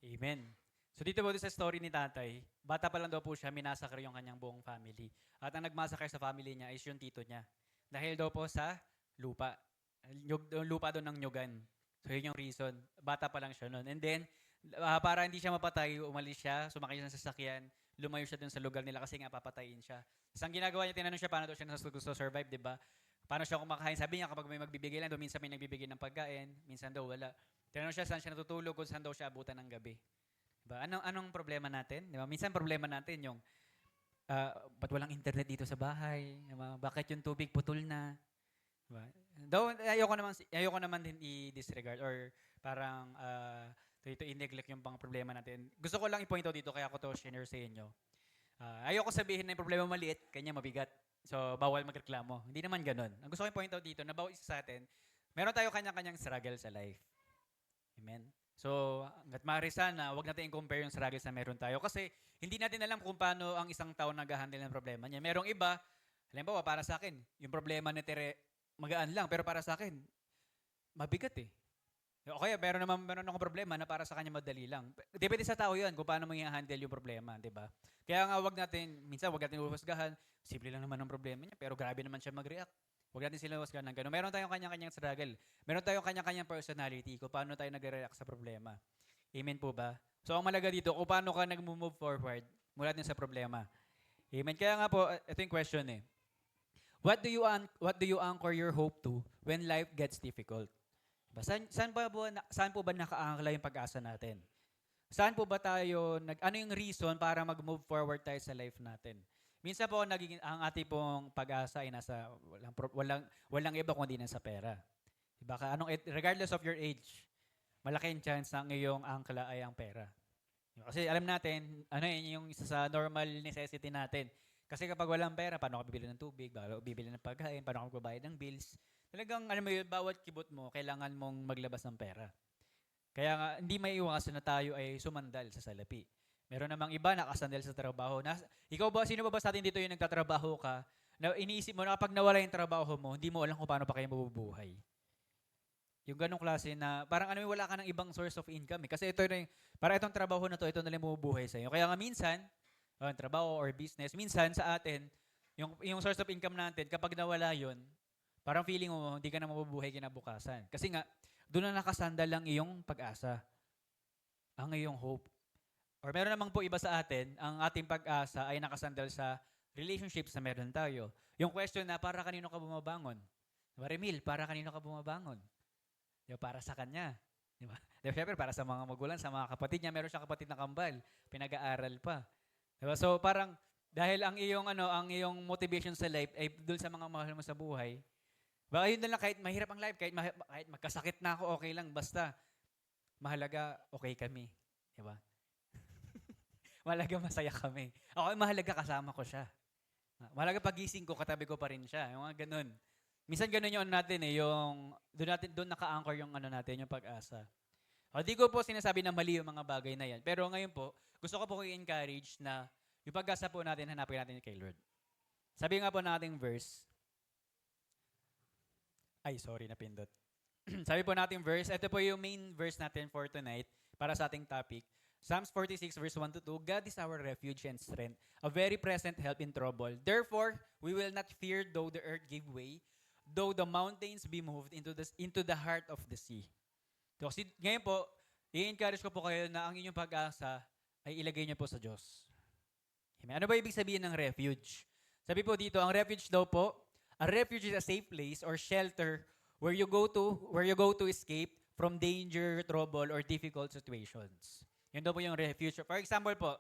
Amen. So dito po sa story ni tatay, bata pa lang daw po siya, minasakar yung kanyang buong family. At ang nagmasakar sa family niya is yung tito niya. Dahil daw po sa lupa. Lupa doon ng nyugan. So yun yung reason. Bata pa lang siya noon. And then, para hindi siya mapatay, umalis siya, sumakay siya sa sasakyan, lumayo siya dun sa lugar nila kasi nga papatayin siya. Tapos ang ginagawa niya, tinanong siya paano daw siya gusto survive, di ba? Paano siya kumakain? Sabi niya kapag may magbibigay lang, daw minsan may nagbibigay ng pagkain, minsan daw wala. Tinanong siya saan siya natutulog, kung saan daw siya abutan ng gabi. Diba? Anong problema natin? Diba? Minsan problema natin yung ba't walang internet dito sa bahay? Diba? Bakit yung tubig putol na? Diba? Though ayoko naman din i-disregard or parang ito i-neglect yung pang problema natin. Gusto ko lang i-point out dito kaya ako to share sa inyo. Ayoko sabihin na yung problema maliit, kanya mabigat. So, bawal magreklamo. Hindi naman ganun. Ang gusto ko i-point out dito, na bawat isa sa atin, meron tayo kanya-kanyang struggle sa life. Amen? So, hanggat maaari sana, wag natin i-compare yung struggles na meron tayo. Kasi, hindi natin alam kung paano ang isang tao nag-handle ng problema niya. Merong iba, halimbawa, para sa akin, yung problema ni Tere, magaan lang. Pero para sa akin, mabigat eh. Okay, meron akong problema na para sa kanya madali lang. Depende sa tao yun kung paano mo i-handle yung problema, di ba? Kaya nga, minsan wag natin uhusgahan. Simple lang naman ang problema niya, pero grabe naman siya mag-react. Huwag natin sila husgahan ng gano'n. Meron tayong kanya-kanyang struggle. Meron tayong kanya-kanyang personality kung paano tayo nag-react sa problema. Amen po ba? So, ang malaga dito, kung paano ka nag-move forward mula din sa problema. Amen. Kaya nga po, ito yung question eh. What do you anchor your hope to when life gets difficult? Diba? Saan po ba nakaangkla yung pag-asa natin? Saan po ba tayo, ano yung reason para mag-move forward tayo sa life natin? Minsan po, ang ating pong pag-asa ay nasa, walang iba kundi nasa pera. Diba? Regardless of your age, malaking chance na ang iyong angkla ay ang pera. Kasi alam natin, yung isa sa normal necessity natin. Kasi kapag walang pera, paano ka bibili ng tubig, paano ka bibili ng pagkain, paano ka magbabayad ng bills? Talagang, bawat kibot mo, kailangan mong maglabas ng pera. Kaya nga, hindi may iwasan na tayo ay sumandal sa salapi. Meron namang iba nakasandal sa trabaho. Sino ba sa atin dito yung nagtatrabaho ka, na iniisip mo na kapag nawala yung trabaho mo, hindi mo alam kung paano pa kayo mabubuhay. Yung ganong klase na, parang wala ka ng ibang source of income eh. Kasi para itong trabaho na ito na lang mabubuhay sa'yo. Kaya nga minsan, trabaho or business, minsan sa atin, yung source of income natin, kapag nawala yun, parang feeling mo, hindi ka na mabubuhay kinabukasan. Kasi nga, doon na nakasandal lang iyong pag-asa. Ang iyong hope. Or meron namang po iba sa atin, ang ating pag-asa ay nakasandal sa relationships na meron tayo. Yung question na, para kanino ka bumabangon? Marimil, para kanino ka bumabangon? Diba, para sa kanya. Diba? Siyempre, para sa mga magulang, sa mga kapatid niya, meron siyang kapatid na kambal. Pinag-aaral pa. Diba? So parang, dahil ang iyong motivation sa life ay dun sa mga mahal mo sa buhay, baka yun na lang, kahit mahirap ang life, kahit magkasakit na ako, okay lang, basta mahalaga, okay kami. Diba? Mahalaga, masaya kami. Ako, mahalaga, kasama ko siya. Mahalaga, pagising ko, katabi ko pa rin siya. Yung mga ganun. Minsan ganun yung natin eh, doon naka-anchor yung natin, yung pag-asa. Di ko po sinasabi na mali yung mga bagay na yan. Pero ngayon po, gusto ko po i-encourage na yung pag-asa po natin, hanapin natin kay Lord. Sabi nga po nating verse, napindot. Sabi po nating verse, ito po yung main verse natin for tonight para sa ating topic. Psalms 46 verse 1 to 2, God is our refuge and strength, a very present help in trouble. Therefore, we will not fear though the earth give way, though the mountains be moved into the heart of the sea. So, ngayon po, i-encourage ko po kayo na ang inyong pag-asa ay ilagay niyo po sa Diyos. Amen. Ano ba ibig sabihin ng refuge? Sabi po dito, ang refuge daw po, a refuge is a safe place or shelter where you go to escape from danger, trouble, or difficult situations. Yun daw po yung refuge. For example po,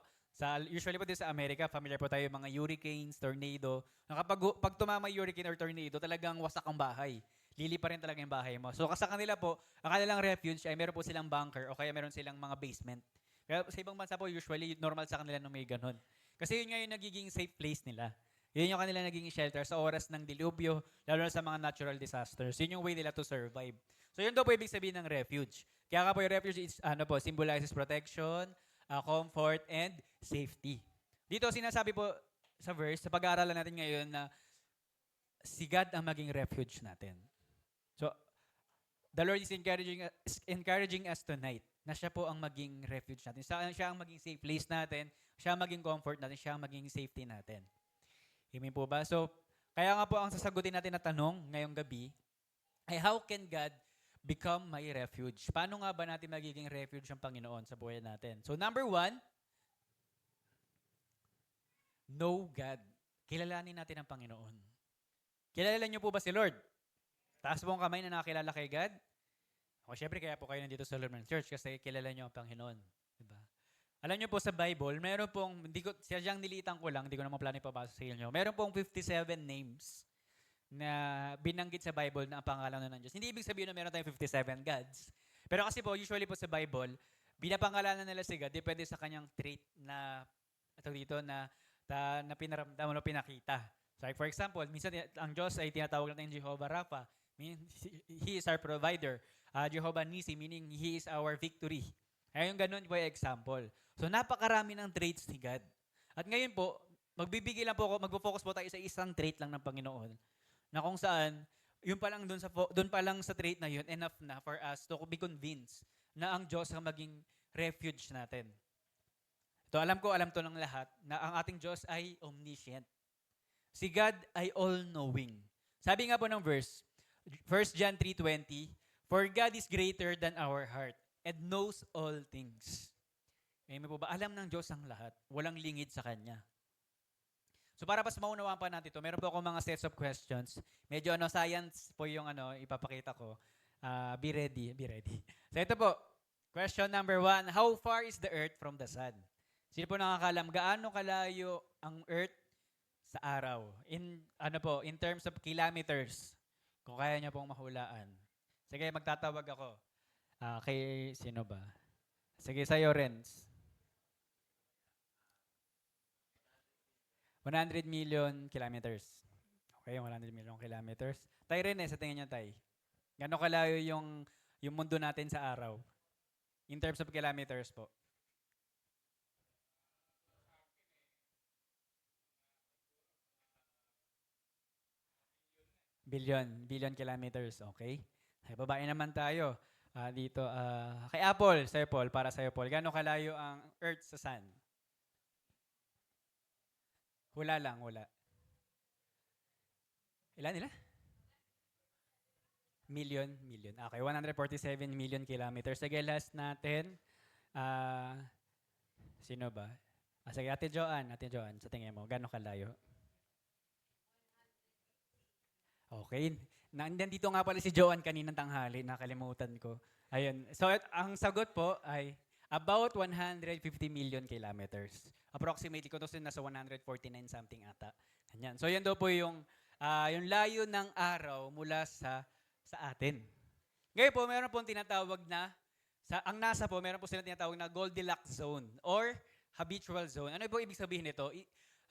usually po din sa Amerika, familiar po tayo mga hurricanes, tornado. Pag tumama yung hurricane or tornado, talagang wasak ang bahay. Lili pa rin talaga yung bahay mo. So sa kanila po, ang kanilang refuge ay meron po silang bunker o kaya meron silang mga basement. Kaya sa ibang bansa po, usually normal sa kanila na may ganun. Kasi yun nga yung nagiging safe place nila. Yun yung kanila naging shelter sa oras ng dilubyo, lalo na sa mga natural disasters. Yun yung way nila to survive. So yun daw po ibig sabihin ng refuge. Kaya nga po yung refuge is, symbolizes protection, comfort, and safety. Dito sinasabi po sa verse, sa pag-aaralan natin ngayon na si God ang maging refuge natin. So, the Lord is encouraging us tonight na siya po ang maging refuge natin. Siya ang maging safe place natin, siya ang maging comfort natin, siya ang maging safety natin. Amen po ba? So, kaya nga po ang sasagutin natin na tanong ngayong gabi ay how can God become my refuge? Paano nga ba natin magiging refuge ang Panginoon sa buhay natin? So, number 1, know God. Kilalanin natin ang Panginoon. Kilala niyo po ba si Lord? Taas po ang kamay na nakakilala kay God. O syempre, kaya po kayo nandito sa Lumen Church kasi kilala niyo ang Panginoon. Diba? Alam niyo po sa Bible, meron pong, siyadyang nilitan ko lang, hindi ko naman plano ipabasa sa inyo. Meron pong 57 names na binanggit sa Bible na ang pangalan ng Diyos. Hindi ibig sabihin na meron tayong 57 gods. Pero kasi po, usually po sa Bible, binapangalanan nila si God, depende sa kanyang trait na, na pinaramdam o pinakita. So like for example, minsan ang Diyos ay tinatawag natin Jehovah Rapha, meaning He is our provider. Jehovah Nisi, meaning He is our victory. Kaya yung ganun po yung example. So napakarami ng traits ni God. At ngayon po, magbibigay lang po ako, magpo-focus po tayo sa isang trait lang ng Panginoon. Na kung saan, yun pa lang doon pa lang sa trait na yun, enough na for us to be convinced na ang Diyos ang maging refuge natin. Ito, alam to ng lahat, na ang ating Diyos ay omniscient. Si God ay all-knowing. Sabi nga po ng verse, 1 John 3:20, for God is greater than our heart and knows all things. Amen po ba? Alam ng Diyos ang lahat. Walang lingid sa Kanya. So para mas maunawaan pa natin ito, meron po ako mga sets of questions. Medyo science po yung ipapakita ko. Be ready. So ito po, question number 1, how far is the earth from the sun? Sino po nakakalam, gaano kalayo ang earth sa araw? In terms of kilometers, kung kaya niya pong mahulaan. Sige, magtatawag ako. Kay sino ba? Sige, sa'yo, Renz. 100 million kilometers. Okay, 100 million kilometers. Tay rin sa tingin niyo, Tay. Gano'ng kalayo yung mundo natin sa araw? In terms of kilometers po. Billion kilometers, okay? Ay, babae naman tayo. Dito, kay Apple, sa'yo Paul, para sa'yo Paul. Gano'ng kalayo ang Earth sa Sun? Hula lang, hula. Ilan nila? Million. Okay, 147 million kilometers. Sige, last natin. Sino ba? Sige, Ate Joanne, sa tingin mo, gano'ng kalayo? Okay. Nandito nga pala si Joanne kaninang tanghali, nakalimutan ko. Ayun. So, ang sagot po ay about 150 million kilometers. Approximately, kung ito nasa 149 something ata. Ganyan. So, yan daw po yung layo ng araw mula sa atin. Ngayon po, meron pong tinatawag na, ang NASA po, meron po sila tinatawag na Goldilocks zone or habitual zone. Ano po ibig sabihin nito?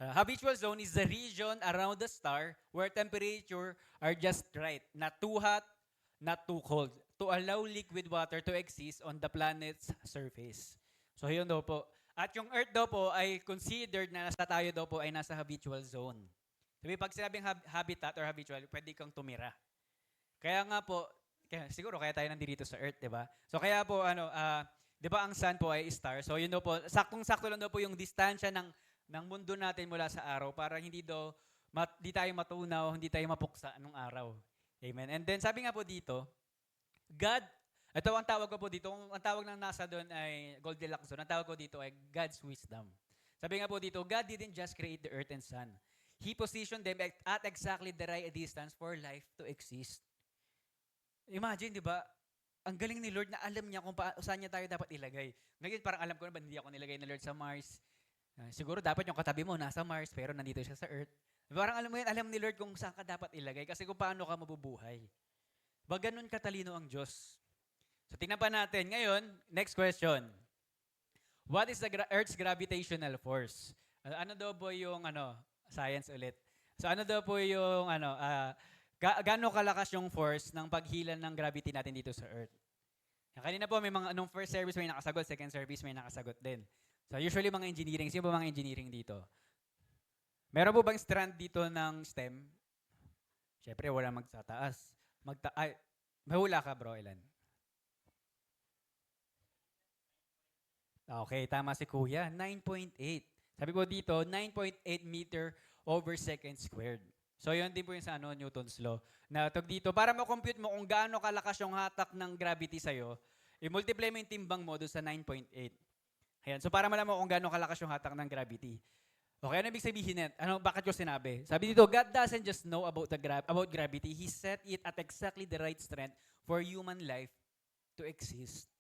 Habitual zone is the region around the star where temperature are just right. Not too hot, not too cold. To allow liquid water to exist on the planet's surface. So, yun daw po. At yung Earth daw po ay considered na tayo daw po ay nasa habitual zone. Sabi, pag sinabing habitat or habitual, pwede kang tumira. Kaya nga po, siguro kaya tayo nandito sa Earth, di ba? So, kaya po, di ba ang sun po ay star? So, yun daw po, saktong-sakto lang daw po yung distansya ng mundo natin mula sa araw para hindi tayo matunaw, hindi tayo mapuksa anong araw. Amen. And then sabi nga po dito, God, ito ang tawag ko po dito, ang tawag ng NASA doon ay Goldilocks zone, ang tawag ko dito ay God's wisdom. Sabi nga po dito, God didn't just create the earth and sun. He positioned them at exactly the right distance for life to exist. Imagine, di ba? Ang galing ni Lord na alam niya kung saan niya tayo dapat ilagay. Ngayon parang alam ko na ba hindi ako nilagay ni Lord sa Mars. Siguro dapat yung katabi mo nasa Mars pero nandito siya sa Earth. Parang alam mo yan, alam ni Lord kung saan ka dapat ilagay kasi kung paano ka mabubuhay. Ba ganun katalino ang Diyos. So tingnan pa natin. Ngayon, next question. What is the Earth's gravitational force? Ano daw po yung science ulit? So ano daw po yung gaano kalakas yung force ng paghila ng gravity natin dito sa Earth? Kanina po may nung first service may nakasagot, second service may nakasagot din. So usually mga engineering, sino ba mga engineering dito? Meron po bang strand dito ng STEM? Siyempre wala magtataas. Mahula ka bro, ilan? Okay, tama si Kuya. 9.8. Sabi po dito, 9.8 meter over second squared. So yun din po yung sa Newton's law. Na tag dito, para ma-compute mo kung gaano kalakas yung hatak ng gravity sa'yo, i-multiply mo yung timbang mo doon sa 9.8. Ayan. So para malaman mo kung gaano kalakas yung hatak ng gravity. Okay, ano ibig sabihin net? Bakit ko sinabi? Sabi dito, God doesn't just know about about gravity. He set it at exactly the right strength for human life to exist.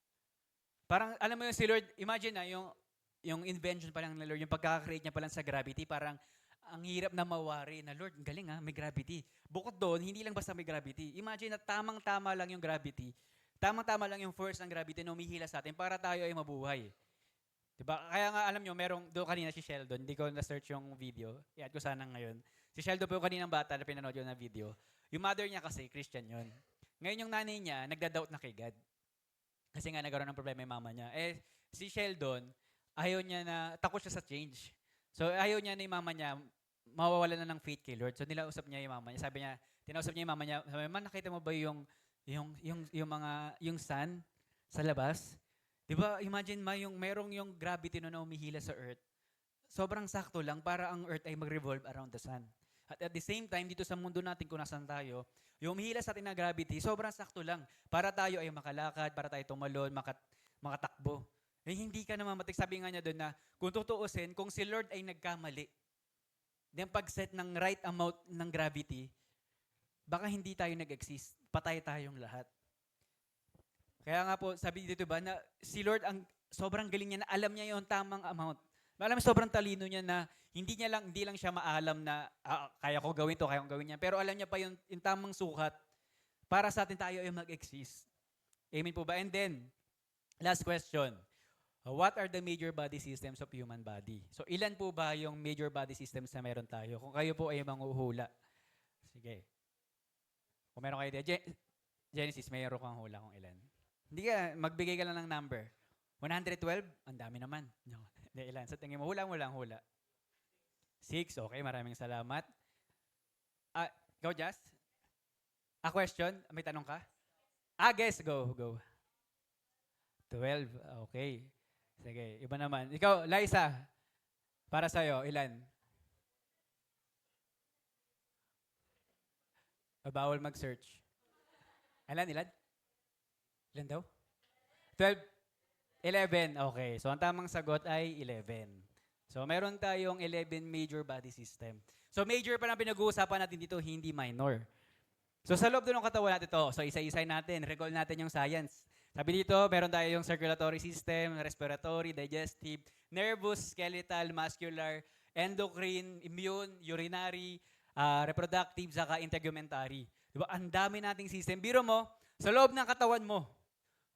Parang, alam mo yung si Lord, imagine na yung invention pa lang ni Lord, yung pagkaka-create niya pa lang sa gravity, parang ang hirap na mawari na, Lord, ang galing may gravity. Bukod doon, hindi lang basta may gravity. Imagine na tamang-tama lang yung gravity, tamang-tama lang yung force ng gravity na umihila sa atin para tayo ay mabuhay. Diba? Kaya nga alam nyo, merong doon kanina si Sheldon, hindi ko na-search yung video, i-add ko sana ngayon. Si Sheldon po yung kaninang bata na pinanood yun na video. Yung mother niya kasi, Christian yun. Ngayon yung nanay niya, nagda-doubt na kay God. Kasi nga nagkaroon ng problema yung mama niya. Si Sheldon, ayaw niya na, takot siya sa change. So ayaw niya na yung mama niya, mawawala na ng faith kay Lord. So nilausap niya yung mama niya. Sabi niya, tinausap niya yung mama niya, sabi, "Man, nakita mo ba yung sun sa labas? Di ba, imagine yung merong yung gravity na umihila sa earth. Sobrang sakto lang para ang earth ay mag-revolve around the sun. At the same time, dito sa mundo natin kung nasan tayo, yung umihila sa atin na gravity, sobrang sakto lang para tayo ay makalakad, para tayo tumalon, makatakbo. Hindi ka namamatay. Sabi nga niya doon na, kung tutuusin, kung si Lord ay nagkamali, yung pag-set ng right amount ng gravity, baka hindi tayo nag-exist. Patay tayong lahat. Kaya nga po, sabi dito ba, na si Lord, ang sobrang galing niya na alam niya yung tamang amount. Alam mo, sobrang talino niya na hindi lang siya maalam na kaya ko gawin to, kaya kong gawin niya. Pero alam niya pa yung tamang sukat para sa atin tayo ay mag-exist. Amen po ba? And then, last question. What are the major body systems of human body? So, ilan po ba yung major body systems na meron tayo? Kung kayo po ay manghuhula. Sige. Kung meron kayo idea. Genesis, mayroon kang hula kung ilan. Hindi ka, magbigay ka lang ng number. 112? Ang dami naman. No. Hindi, ilan? Sa tingin mo, hula. 6, okay, maraming salamat. Go, Jazz. A question? May tanong ka? Guess, go. 12, okay. Sige, iba naman. Ikaw, Liza, para sa'yo, ilan? Bawal mag-search. Ilan? Ilan daw? 12? 11, okay. So, ang tamang sagot ay 11. So, meron tayong 11 major body system. So, major pa lang pinag-uusapan natin dito, hindi minor. So, sa loob ng katawan natin to, so isa-isay natin, recall natin yung science. Sabi dito, meron tayo yung circulatory system, respiratory, digestive, nervous, skeletal, muscular, endocrine, immune, urinary, reproductive, saka integumentary. Diba? Ang dami nating system. Biro mo, sa loob ng katawan mo,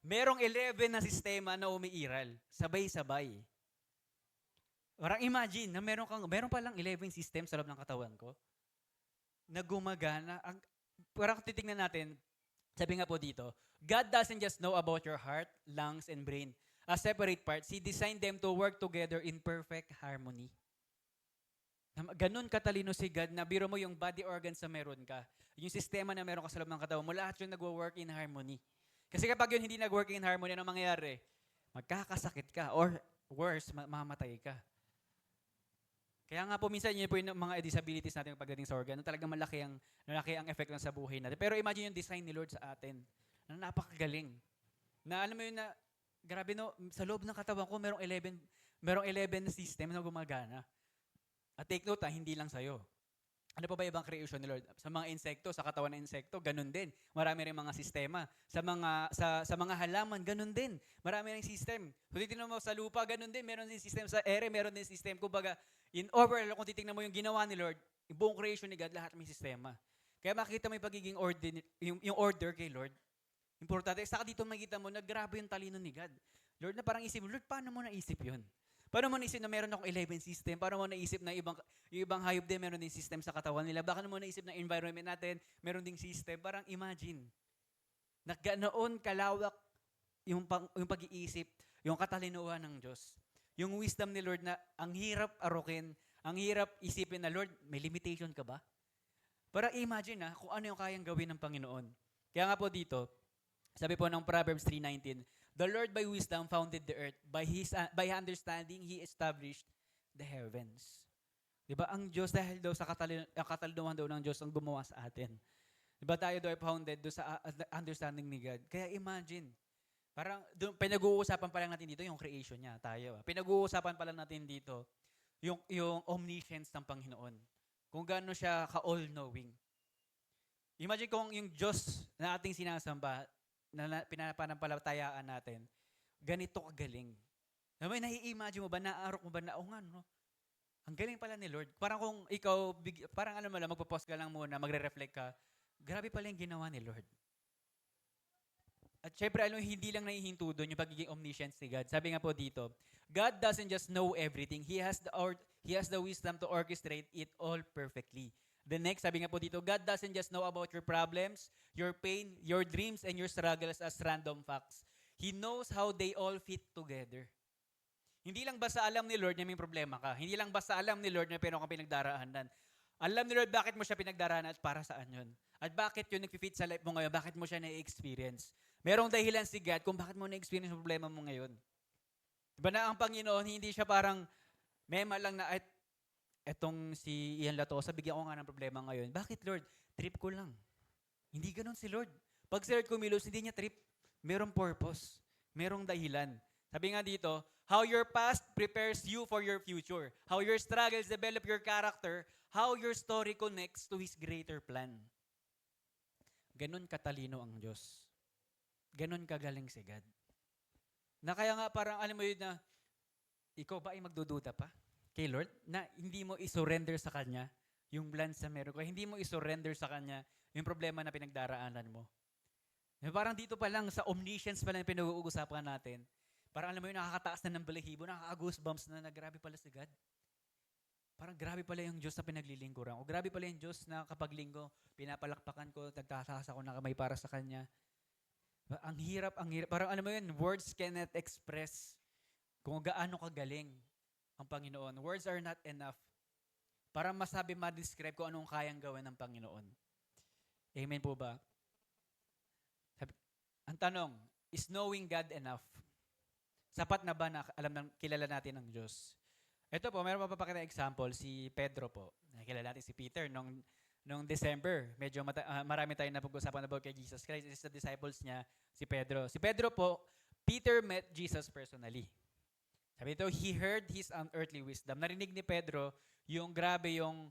merong 11 na sistema na umiiral. Sabay-sabay. Parang imagine na meron pa lang 11 system sa loob ng katawan ko na gumagana. Parang titingnan natin, sabi nga po dito, God doesn't just know about your heart, lungs, and brain as separate parts. He designed them to work together in perfect harmony. Ganun katalino si God na biro mo yung body organs na meron ka. Yung sistema na meron ka sa loob ng katawan mo, lahat yung nagwo-work in harmony. Kasi kapag yun hindi nag-work in harmony, ano mangyayari? Magkakasakit ka or worse, mamamatay ka. Kaya nga po minsan yun po yung mga disabilities natin pagdating sa organ, talagang malaki ang effect na sa buhay natin. Pero imagine yung design ni Lord sa atin, na napakagaling. Na alam mo yun na, grabe no, sa loob ng katawan ko, merong 11 na system na gumagana. At take note hindi lang sa'yo. Ano pa ba ibang creation ni Lord? Sa mga insekto, sa katawan ng insekto, ganun din. Marami rin mga sistema. Sa mga halaman, ganun din. Marami rin system. Kung titignan mo sa lupa, ganun din. Meron din system sa ere, meron din system. Kumbaga, in overall, kung titignan mo yung ginawa ni Lord, yung buong creation ni God, lahat may sistema. Kaya makikita mo yung pagiging yung order kay Lord. Importante. Saka dito makikita mo na grabe yung talino ni God. Lord, na parang isip mo, Lord, paano mo naisip yun? Paano mo naisip na meron akong 11 system? Paano mo naisip na yung ibang hayop din meron din system sa katawan nila? Baka mo naisip na environment natin, meron ding system. Parang imagine, noon kalawak yung pag-iisip, yung katalinuhan ng Diyos. Yung wisdom ni Lord na ang hirap arukin, ang hirap isipin na, Lord, may limitation ka ba? Parang imagine kung ano yung kayang gawin ng Panginoon. Kaya nga po dito, Sabi po ng Proverbs 3:19, "The Lord by wisdom founded the earth, by understanding He established the heavens." 'Di ba? Ang Diyos dahil daw sa katalinuhan daw ng Diyos ang gumawa sa atin. 'Di ba tayo daw ay founded do sa understanding ni God. Kaya imagine, parang pinag-uusapan pa lang natin dito yung creation niya, tayo. Pinag-uusapan pa lang natin dito yung omniscience ng Panginoon. Kung gaano siya ka-all-knowing. Imagine kung yung Diyos na ating sinasamba, na pinapanampalatayaan natin, ganito kagaling. May nai-imagine mo ba, naaarok mo ba na, nga, no? Ang galing pala ni Lord. Parang kung ikaw, parang alam mo lang, magpo-pause ka lang muna, magre-reflect ka, grabe pala yung ginawa ni Lord. At syempre, hindi lang nahihinto doon yung pagiging omniscience ni God. Sabi nga po dito, God doesn't just know everything. He has the wisdom to orchestrate it all perfectly. The next, sabi nga po dito, God doesn't just know about your problems, your pain, your dreams, and your struggles as random facts. He knows how they all fit together. Hindi lang basta alam ni Lord na may problema ka. Hindi lang basta alam ni Lord na meron kang pinagdaraanan. Alam ni Lord bakit mo siya pinagdaraanan at para saan yun. At bakit yun nag-fit sa life mo ngayon, bakit mo siya na-experience. Merong dahilan si God kung bakit mo na-experience yung problema mo ngayon. Diba na ang Panginoon, hindi siya parang mema lang na, etong si Ian Latosa, bigyan ko nga ng problema ngayon. Bakit Lord? Trip ko lang. Hindi ganun si Lord. Pag si Lord kumilos, hindi niya trip. Merong purpose. Merong dahilan. Sabi nga dito, how your past prepares you for your future. How your struggles develop your character. How your story connects to His greater plan. Ganon katalino ang Diyos. Ganon kagaling si God. Na kaya nga parang alam mo yun na, ikaw ba ay magdududa pa kay Lord? Na hindi mo isurrender sa Kanya yung plans na meron ko. Hindi mo isurrender sa Kanya yung problema na pinagdaraanan mo. Parang dito pa lang, sa omniscience pa lang pinag-uusapan natin, parang alam mo yun, nakakataas na ng balahibo, nakaka-goosebumps na grabe pala si God. Parang grabe pala yung Diyos na pinaglilingkuran ko. Grabe pala yung Diyos na kapag linggo, pinapalakpakan ko, nagtataas ako ng kamay para sa Kanya. Ang hirap. Parang alam mo yun, words cannot express kung gaano kagaling ang Panginoon. Words are not enough para ma-describe kung anong kayang gawin ng Panginoon. Amen po ba? Ang tanong, is knowing God enough? Sapat na ba na kilala natin ang Diyos? Ito po, meron pa papakita example, si Pedro po. Nakilala natin si Peter nung December. Medyo marami tayong napag-usapan about kay Jesus Christ. Isa sa disciples niya, si Pedro. Si Pedro po, Peter met Jesus personally. Sabi ito, he heard His unearthly wisdom. Narinig ni Pedro yung grabe yung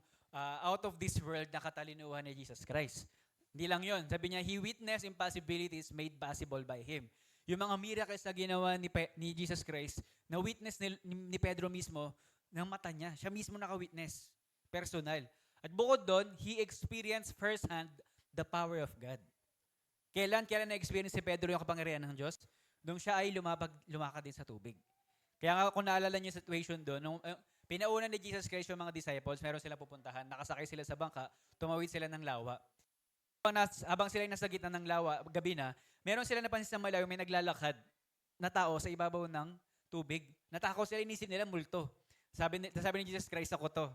out of this world na katalinuhan ni Jesus Christ. Hindi lang yun. Sabi niya, he witnessed impossibilities made possible by Him. Yung mga miracles na ginawa ni Jesus Christ, na witness ni Pedro mismo, ng mata niya. Siya mismo naka-witness. Personal. At bukod doon, he experienced firsthand the power of God. Kailan na-experience si Pedro yung kapangyarihan ng Diyos? Nung siya ay lumakad din sa tubig. Kaya nga kung naalala niyo yung situation doon, nung pinauna ni Jesus Christ yung mga disciples, meron sila pupuntahan, nakasakay sila sa bangka, tumawid sila ng lawa. Habang sila ay nasa gitna ng lawa, gabi na, meron sila napansin sa malayo, may naglalakad na tao sa ibabaw ng tubig. Natakot sila, inisip nila multo. Sabi ni Jesus Christ, ako to.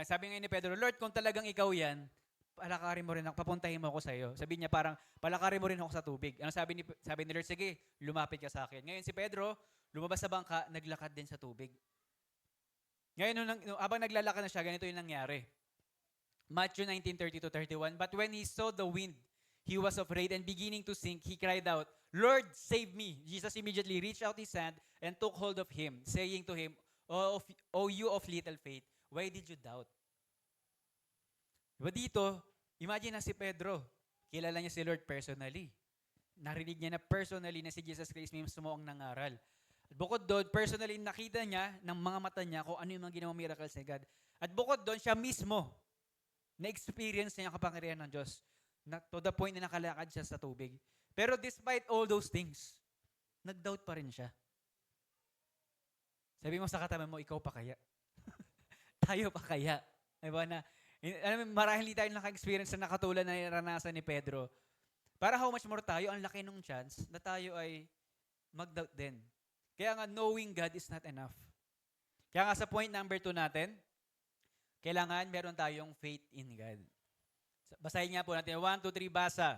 Sabi ngayon ni Pedro, Lord, kung talagang ikaw yan, palakarin mo rin ako, papuntahin mo ako sa iyo. Sabi niya parang, palakarin mo rin ako sa tubig. Ano sabi ni Lord, sige, lumapit ka sa akin. Ngayon si Pedro, lumabas sa bangka, naglakad din sa tubig. Ngayon, habang naglalakad na siya, ganito yung nangyari. Matthew 19:30-31, but when he saw the wind, he was afraid and beginning to sink, he cried out, Lord, save me. Jesus immediately reached out his hand and took hold of him, saying to him, O you of little faith, why did you doubt? Diba dito, imagine na si Pedro, kilala niya si Lord personally. Narinig niya na personally na si Jesus Christ mismo ang nangaral. At bukod doon, personally nakita niya ng mga mata niya kung ano yung mga ginawang miracles ni God. At bukod doon, siya mismo, na-experience niya ang kapangyarihan ng Diyos. To the point na nakalakad siya sa tubig. Pero despite all those things, nag-doubt pa rin siya. Sabi mo sa katabi mo, ikaw pa kaya? Tayo pa kaya? Diba na, marahil hindi tayo naka-experience na nakatulad na naranasan ni Pedro. Para how much more tayo, ang laki ng chance na tayo ay mag-doubt din. Kaya nga, knowing God is not enough. Kaya nga sa point number 2 natin, kailangan meron tayong faith in God. Basahin nga po natin. 1, 2, 3, basa.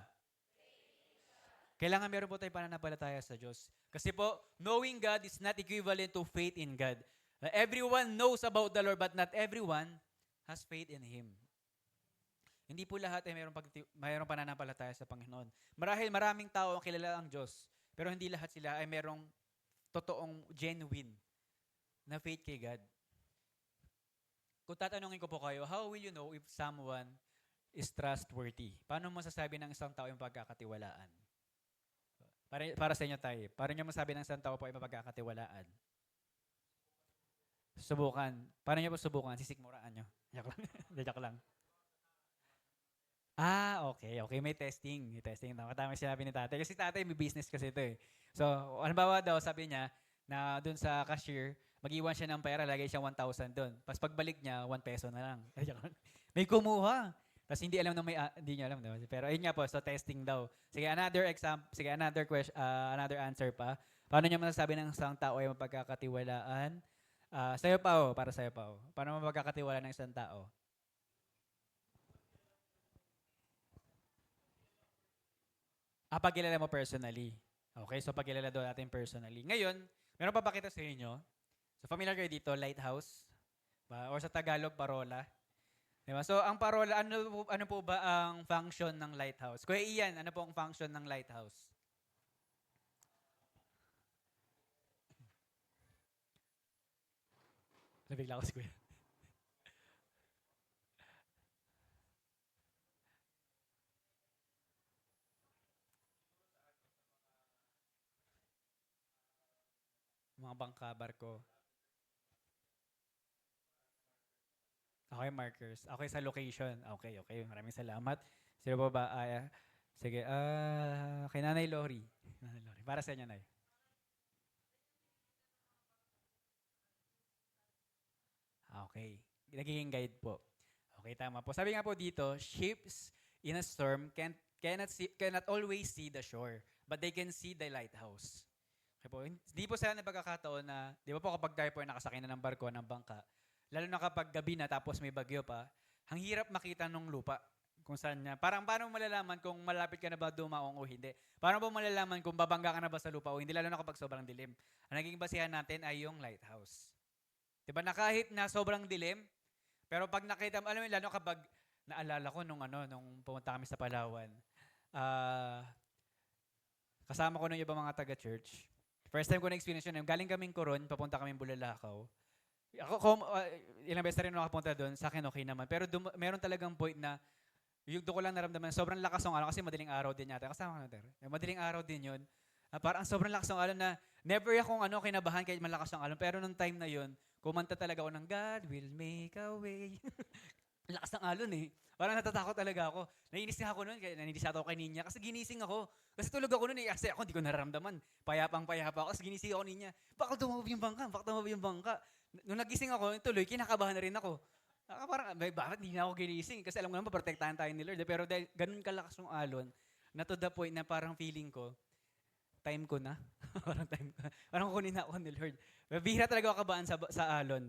Kailangan meron po tayong pananampalataya sa Diyos. Kasi po, knowing God is not equivalent to faith in God. Everyone knows about the Lord, but not everyone has faith in Him. Hindi po lahat ay mayroong pananampalataya sa Panginoon. Marahil maraming tao ang kilala ang Diyos, pero hindi lahat sila ay mayroong totoong genuine na faith kay God. Kung tatanungin ko po kayo, how will you know if someone is trustworthy? Paano mo masasabi ng isang tao yung pagkakatiwalaan? Para sa inyo tayo, paano nyo masabi ng isang tao po ay mapagkakatiwalaan? Subukan. Paano nyo po subukan? Sisikmuraan nyo. Joke lang. Joke lang. Okay. Okay, may testing. May testing. Tama yung sinabi ni tatay. Kasi tatay may business kasi ito eh. So, halimbawa daw, sabi niya, na dun sa cashier, mag-iwan siya ng pera, lagay siya 1,000 dun. Tapos pagbalik niya, 1 peso na lang. May kumuha. Tapos hindi alam na hindi niya alam. Diba? Pero ayun nga po, so testing daw. Sige, another question, another answer pa. Paano niya masasabi ng isang tao ay mapagkakatiwalaan? Sa'yo pa para sa'yo pa. Paano mapagkakatiwalaan ng isang tao? Pagkilala mo personally. Okay, so pagkilala daw natin personally. Ngayon, meron pa pakita sa inyo. So familiar kayo dito, lighthouse. Or sa Tagalog, parola. Diba? So ang parola, ano po ba ang function ng lighthouse? Kuya Ian, ano po ang function ng lighthouse? Nabigla ko si Kuya. Mga bangka, barko. Okay, markers. Okay, sa location. Okay. Maraming salamat. Sino po ba? Sige, kay Nanay Lori. Nanay Lori. Para sa inyo, Nay. Okay. Nagiging guide po. Okay, tama po. Sabi nga po dito, ships in a storm cannot always see the shore, but they can see the lighthouse. Okay po. Hindi po sana pagkakataon na, di ba po kapag tayo po ay nakasakay na ng barko, ng bangka, lalo na kapag gabi na tapos may bagyo pa, ang hirap makita nung lupa kung saan niya. Parang paano mo malalaman kung malapit ka na ba dumaong o hindi? Paano mo malalaman kung babangga ka na ba sa lupa o hindi, lalo na kapag sobrang dilim? Ang naging basihan natin ay yung lighthouse. Diba na kahit na sobrang dilim, pero pag nakita mo, alam mo, lalo kapag naalala ko nung pumunta kami sa Palawan, kasama ko nung ibang mga taga-church. First time ko na-experience yun, galing kaming Coron, papunta kaming Bulalakaw. Ilang beses na rin nakapunta doon, sa akin okay naman. Pero meron talagang point na, yung doon ko lang naramdaman, sobrang lakas ng alon, kasi madaling araw din yata. Kasama ko na madaling araw din yun. Parang sobrang lakas ng alon na, never akong kinabahan kahit malakas ng alon. Pero nung time na yun, kumanta talaga ako ng God will make a way. Lakas ng alon eh. Parang natatakot talaga ako. Nainis nga ako noon, nainis ako kay Ninya kasi ginising ako. Kasi tulog ako noon eh, kasi ako hindi ko nararamdaman. Payapang-payapa ako, kasi ginising ako Ninya. Bakit tumawag yung bangka? Bakit tumawag yung bangka? Nung nagising ako, tuloy, kinakabahan na rin ako. Parang, bakit hindi na ako ginising? Kasi alam mo naman, protektahan tayo ni Lord. Pero dahil ganun kalakas yung alon, na to the point na parang feeling ko, time ko na. Parang time ko. Parang kukunin na ako ni Lord. Bihira talaga ako kabaan sa alon.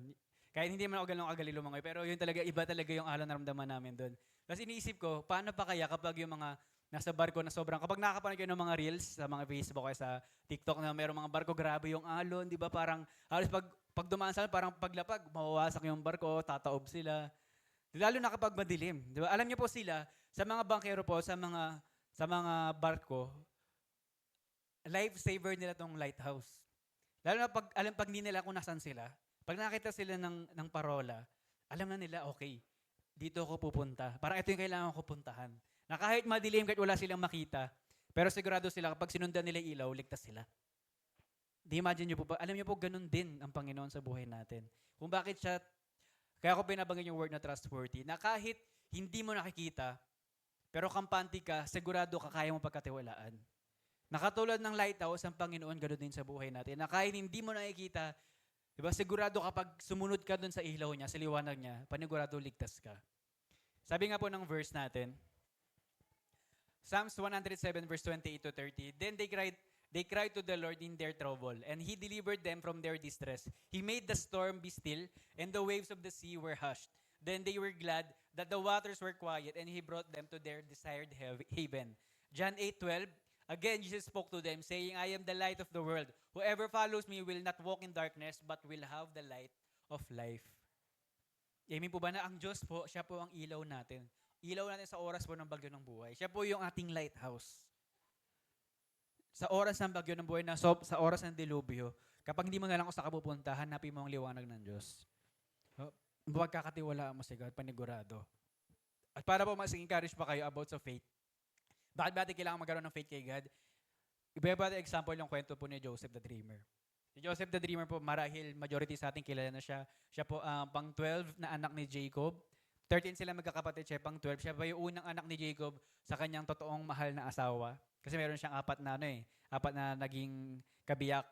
Kahit hindi man ako ganun kagali lumangoy, pero yun talaga, iba talaga yung alon na naramdaman namin doon. Tapos iniisip ko, paano pa kaya kapag yung mga nasa barko na sobrang, kapag nakakapanood kayo ng mga reels sa mga Facebook o sa TikTok na mayroong mga barko, grabe yung alon, di ba? Parang, halos pag dumaan sa alon, parang paglapag, mawawasak yung barko, tataob sila. Lalo na kapag madilim. Di ba? Alam niyo po sila, sa mga bankero po, sa mga barko, lifesaver nila tong lighthouse. Lalo na pag hindi nila kung nasan sila, pag nakita sila ng parola, alam na nila, okay, dito ako pupunta. Parang ito yung kailangan ko puntahan. Na kahit madilim, kahit wala silang makita, pero sigurado sila, kapag sinundan nila ilaw, ligtas sila. Di imagine nyo po ba? Alam nyo po, ganun din ang Panginoon sa buhay natin. Kung bakit siya, kaya ako binabanggit yung word na trustworthy, na kahit hindi mo nakikita, pero kampante ka, sigurado ka, kaya mo pagkatiwalaan. Nakatulad ng lighthouse, ang Panginoon, ganoon din sa buhay natin. Na kahit hindi mo nakikita, diba, sigurado kapag sumunod ka dun sa ilaw niya, sa liwanag niya, panigurado ligtas ka. Sabi nga po ng verse natin, Psalms 107 verse 28 to 30, Then they cried to the Lord in their trouble, and He delivered them from their distress. He made the storm be still, and the waves of the sea were hushed. Then they were glad that the waters were quiet, and He brought them to their desired haven. John 8:12, Again, Jesus spoke to them, saying, I am the light of the world. Whoever follows me will not walk in darkness, but will have the light of life. Amen po ba na ang Diyos po, siya po ang ilaw natin. Ilaw natin sa oras po ng bagyo ng buhay. Siya po yung ating lighthouse. Sa oras ng bagyo ng buhay, sa oras ng dilubyo, kapag hindi mo na lang kung saan ka pupunta, hanapin mo ang liwanag ng Diyos. Huwag kakatiwalaan mo si God, panigurado. At para po mas encourage pa kayo about sa faith, bakit ba natin kailangan magkaroon ng faith kay God? Iba ba example yung kwento po ni Joseph the Dreamer. Si Joseph the Dreamer po, marahil majority sa ating kilala na siya. Siya po pang 12 na anak ni Jacob. 13 sila magkakapatid, siya pang 12. Siya ba yung unang anak ni Jacob sa kanyang totoong mahal na asawa? Kasi meron siyang apat na naging kabiyak,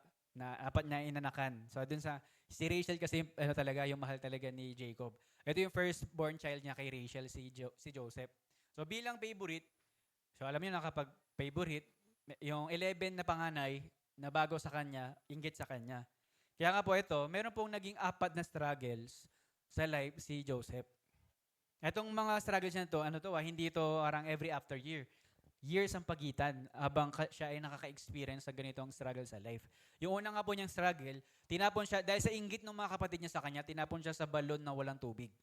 apat na inanakan. So dun si Rachel kasi talaga yung mahal talaga ni Jacob. Ito yung firstborn child niya kay Rachel, si Joseph. So bilang favorite, so alam niyo na kapag favorite, yung 11 na panganay na bago sa kanya, inggit sa kanya. Kaya nga po ito, meron pong naging apat na struggles sa life si Joseph. Etong mga struggles na to, hindi ito arang every after year. Years ang pagitan habang siya ay nakaka-experience sa ganitong struggle sa life. Yung una nga po niyang struggle, tinapon siya, dahil sa inggit ng mga kapatid niya sa kanya, tinapon siya sa balon na walang tubig.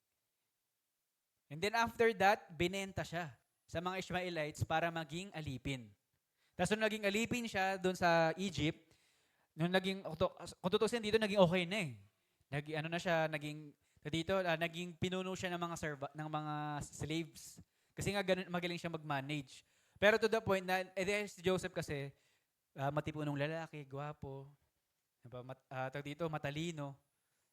And then after that, binenta siya sa mga Ishmaelites para maging alipin. Tapos nung naging alipin siya doon sa Egypt, kung tutusin dito, naging okay na eh. Naging pinuno siya ng mga slaves. Kasi nga magaling siya mag-manage. Pero to the point na, si Joseph kasi, matipunong lalaki, gwapo, matalino.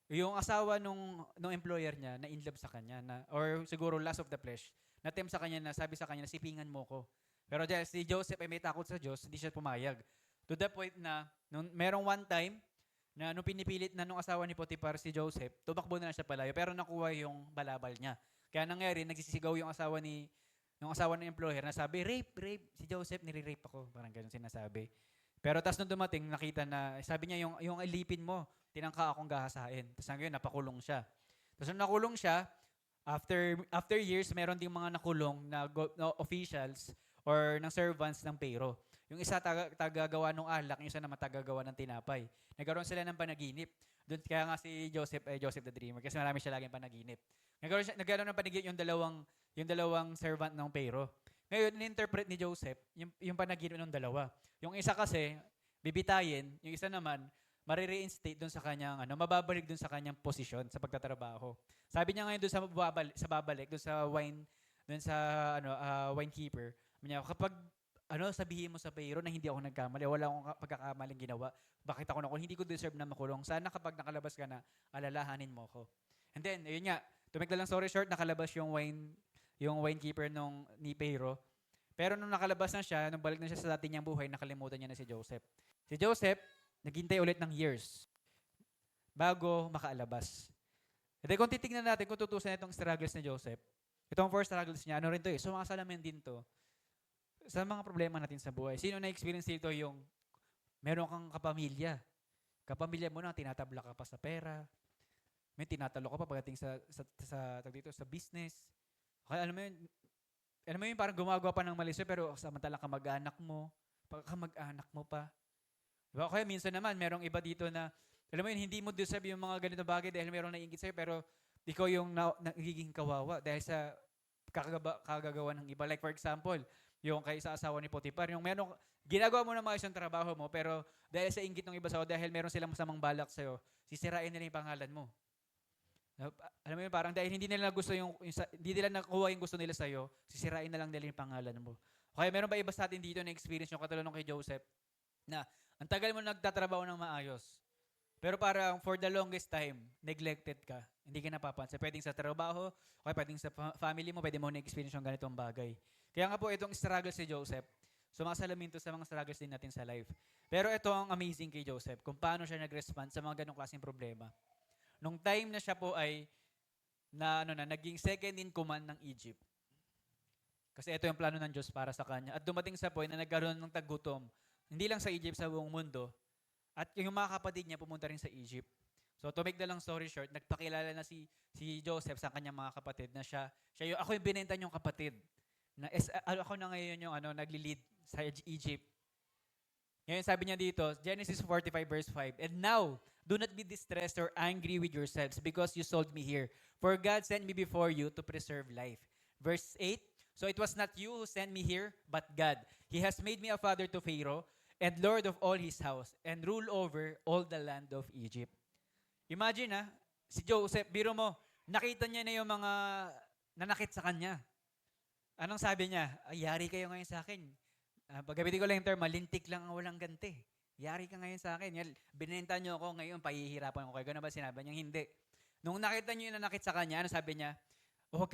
Yung asawa nung employer niya, na in love sa kanya, or siguro lust of the flesh, na-tempt sa kanya sabi sa kanya na sipingan mo ko. Pero dahil si Joseph ay may takot sa Diyos, hindi siya pumayag. To the point na, merong one time, na nung pinipilit na nung asawa ni Potiphar si Joseph, tumakbo na siya palayo, pero nakuha yung balabal niya. Kaya nangyari, nagsisigaw yung asawa ng employer na sabi, rape, si Joseph, nire-rape ako. Parang ganun sinasabi. Pero tas nung dumating, nakita na, sabi niya, yung alipin mo, tinangka akong gahasain. Tapos ngayon, napakulong siya. Tapos nung nakulong siya, after years, meron ding mga nakulong na officials or ng servants ng Pharaoh. Yung isa tagagawa ng alak, yung isa naman tagagawa ng tinapay. Nagkaroon sila ng panaginip. Doon kaya nga si Joseph the Dreamer kasi marami siya laging panaginip. Nagkaroon ng panaginip yung dalawang servant ng Pharaoh. Ngayon, in-interpret ni Joseph yung panaginip ng dalawa. Yung isa kasi, bibitayin, yung isa naman, marireinstate doon sa kanyang, mababalik doon sa kanyang posisyon sa pagtatrabaho. Sabi niya ngayon doon sa babalik, doon sa wine keeper, niya, kapag sabihin mo sa Pharaoh na hindi ako nagkamali, wala akong pagkakamaling ginawa, bakit ako hindi ko deserve na makulong. Sana kapag nakalabas ka na, alalahanin mo ko. And then, ayun nga, to make the long story short, nakalabas yung wine keeper ni Pharaoh. Pero nung nakalabas na siya, nung balik na siya sa dati niyang buhay, nakalimutan niya na si Joseph. Si Joseph, naghintay ulit ng years bago makaalabas. E kung titignan natin, kung tutusin itong struggles ni Joseph, itong first struggles niya, rin to sumasalamin din to sa mga problema natin sa buhay. Sino na-experience dito yung meron kang kapamilya? Kapamilya mo na, tinatabla ka pa sa pera, may tinatalo ka pa pagdating sa business. Okay, alam mo yun, parang gumagawa pa ng mali sa'yo, pero samantalang kamag-anak mo pa. Diba? Kaya minsan naman, merong iba dito na, alam mo yun, hindi mo deserve yung mga ganito bagay dahil merong naiingit sa'yo, pero ikaw yung nagiging kawawa dahil sa kagagawa ng iba. Like for example, yung kay sa asawa ni Potiphar, yung ginagawa mo na maayos yung trabaho mo, pero dahil sa inggit ng iba sa'yo, dahil meron silang masamang balak sa'yo, sisirain nila yung pangalan mo. Alam mo yun, parang dahil hindi nila nakuha yung gusto nila sa'yo, sisirain na lang nila yung pangalan mo. Okay, meron ba iba sa atin dito na experience yung katulad kay Joseph, na ang tagal mo nagtatrabaho ng maayos, pero parang for the longest time, neglected ka. Hindi ka napapansin. Pwedeng sa trabaho, okay, pwedeng sa family mo, pwede mo na-experience yung ganitong bagay. Kaya nga po, itong struggle si Joseph, sumasalamin to sa mga struggles din natin sa life. Pero ito ang amazing kay Joseph, kung paano siya nag-respond sa mga ganong klaseng problema. Nung time na siya po ay naging second in command ng Egypt. Kasi ito yung plano ng Diyos para sa kanya. At dumating sa point na nagkaroon ng taggutom, hindi lang sa Egypt, sa buong mundo. At yung mga kapatid niya pumunta rin sa Egypt. So to make the long story short, nagpakilala na si Joseph sa kanyang mga kapatid na ako yung binenta niyong kapatid. Ako na ngayon yung nagli-lead sa Egypt. Ngayon sabi niya dito, Genesis 45 verse 5, "And now, do not be distressed or angry with yourselves because you sold me here. For God sent me before you to preserve life." Verse 8, "So it was not you who sent me here, but God. He has made me a father to Pharaoh and Lord of all his house and rule over all the land of Egypt." Imagine si Joseph, biro mo, nakita niya na yung mga nanakit sa kanya. Anong sabi niya? "Ay, yari kayo ngayon sa akin. Pagkabitin ko lang yung term, malintik lang ang walang ganti. Yari ka ngayon sa akin. Binenta niyo ako ngayon, pahihirapan ko kayo." Ganun ba sinabi niya? Hindi. Nung nakita niyo yung nanakit sa kanya, ano sabi niya? Huwag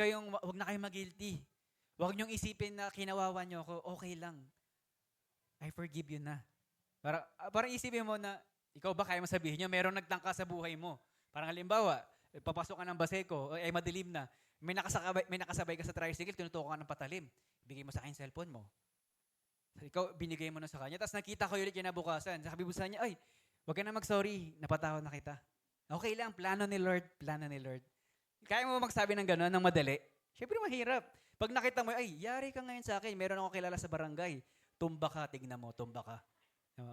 na kayong mag-guilty. Huwag niyong isipin na kinawawa niyo ako. Okay lang. I forgive you na. Parang isipin mo na, ikaw ba kaya mo sabihin niyo, merong nagtangka sa buhay mo. Parang halimbawa, papasok ka ng Baseco, ay madilim na. May nakasabay ka sa tricycle, tinutukan ka ng patalim. Bigay mo sa akin yung cellphone mo. Ikaw, binigay mo na sa kanya. Tapos nakita ko ulit kinabukasan. Sabi mo sa kanya, "Ay, wag ka na mag-sorry. Napatawad na kita." Okay lang, plano ni Lord, plano ni Lord. Kaya mo magsabi ng gano'n, ng madali? Siyempre mahirap. Pag nakita mo, "Ay, yari ka ngayon sa akin. Meron ako kilala sa barangay. Tumba ka, tignan mo, tumba ka."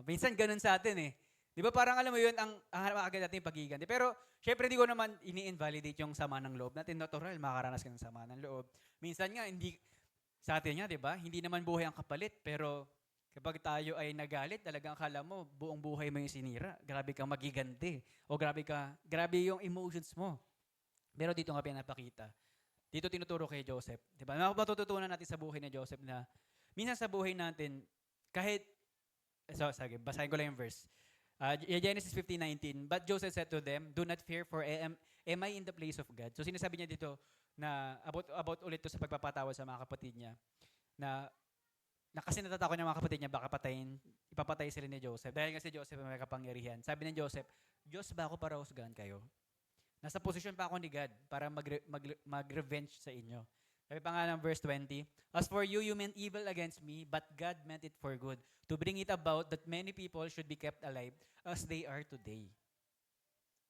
Minsan ganun sa atin eh. Di ba parang alam mo yun, ang agad natin pagiganti. Pero syempre hindi ko naman ini-invalidate yung sama ng loob natin. Natural, makakaranas ka ng sama ng loob. Minsan nga, hindi, sa atin nga, di ba? Hindi naman buhay ang kapalit. Pero kapag tayo ay nagalit, talagang akala mo, buong buhay mo yung sinira. Grabe kang magiganti. O grabe yung emotions mo. Pero dito nga pinapakita. Dito tinuturo kay Joseph. Di ba? Matututunan natin sa buhay ni Joseph na minsan sa buhay natin, kahit, sige, basahin ko lang yung verse. Genesis 15:19, "But Joseph said to them, 'Do not fear, for am I in the place of God?'" So sinasabi niya dito na about ulit to sa pagpapatawad sa mga kapatid niya na kasi natatakot niya mga kapatid niya baka ipapatay sila ni Joseph. Dahil nga si Joseph ay may kapangyarihan. Sabi ni Joseph, "Diyos ba ako para husgahan kayo? Nasa posisyon pa ako ni God para mag-revenge sa inyo." Sabi pa nga ng verse 20, "As for you, you meant evil against me, but God meant it for good, to bring it about that many people should be kept alive as they are today."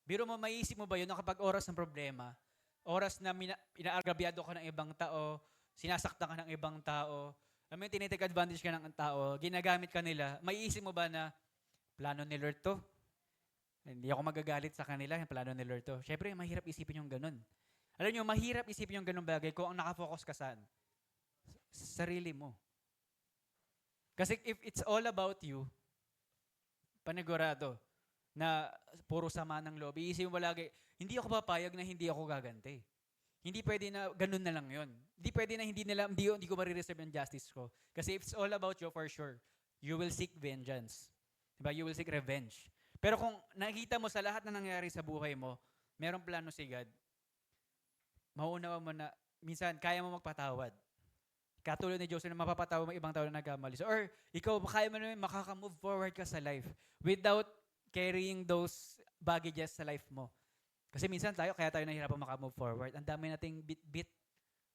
Biro mo, maiisip mo ba yun na kapag oras ng problema, oras na inaagabyado ka ng ibang tao, sinasaktan ka ng ibang tao, tinitake advantage ka ng tao, ginagamit ka nila, maiisip mo ba na plano ni Lord to? Hindi ako magagalit sa kanila, yung plano ni Lord to. Siyempre, mahirap isipin yung ganun. Alam nyo, mahirap isipin yung ganung bagay kung ang nakafocus ka saan? Sa sarili mo. Kasi if it's all about you, panigurado, na puro sama ng loob, iisipin mo lagi, hindi ako papayag na hindi ako gaganti. Hindi pwede na ganun na lang yon. Hindi pwede na hindi ko marireserve yung justice ko. Kasi if it's all about you, for sure, you will seek vengeance. Diba? You will seek revenge. Pero kung nakita mo sa lahat na nangyari sa buhay mo, merong plano si God, mauunawa mo na, minsan, kaya mo magpatawad. Katulad ni Joseph na mapapatawad mo ibang tao na nagkamali. So, or ikaw, kaya mo naman makaka-move forward ka sa life without carrying those baggages sa life mo. Kasi minsan kaya tayo nahihirapan maka-move forward. Ang dami nating bit-bit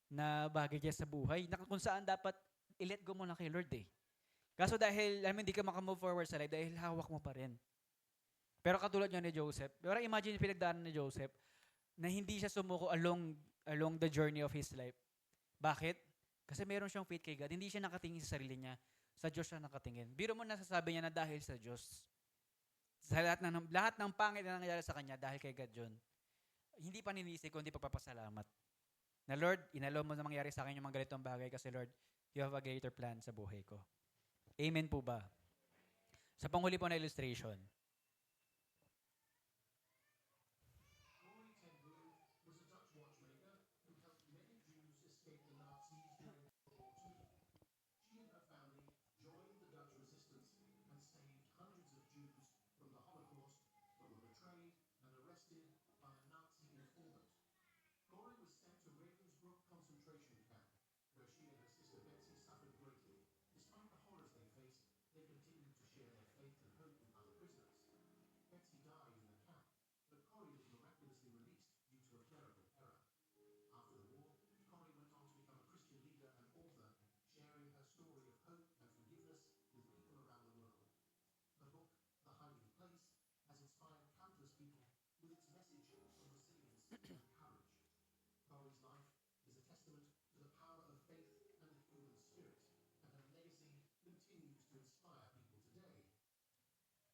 na baggages sa buhay na kung saan dapat i-let go mo na kay Lord eh. Kaso dahil, hindi ka maka-move forward sa life dahil hawak mo pa rin. Pero katulad niya ni Joseph, pero imagine pinagdaanan ni Joseph na hindi siya sumuko along the journey of his life. Bakit? Kasi meron siyang faith kay God. Hindi siya nakatingin sa sarili niya. Sa Diyos siya nakatingin. Biro mo nasasabi niya na dahil sa Diyos. Sa lahat ng pangit na nangyayari sa kanya, dahil kay God yun. Hindi paninisi, kundi pagpapasalamat. Na Lord, inalaw mo na mangyari sa akin yung mga ganitong bagay kasi Lord, you have a greater plan sa buhay ko. Amen po ba? Sa panghuli po na illustration,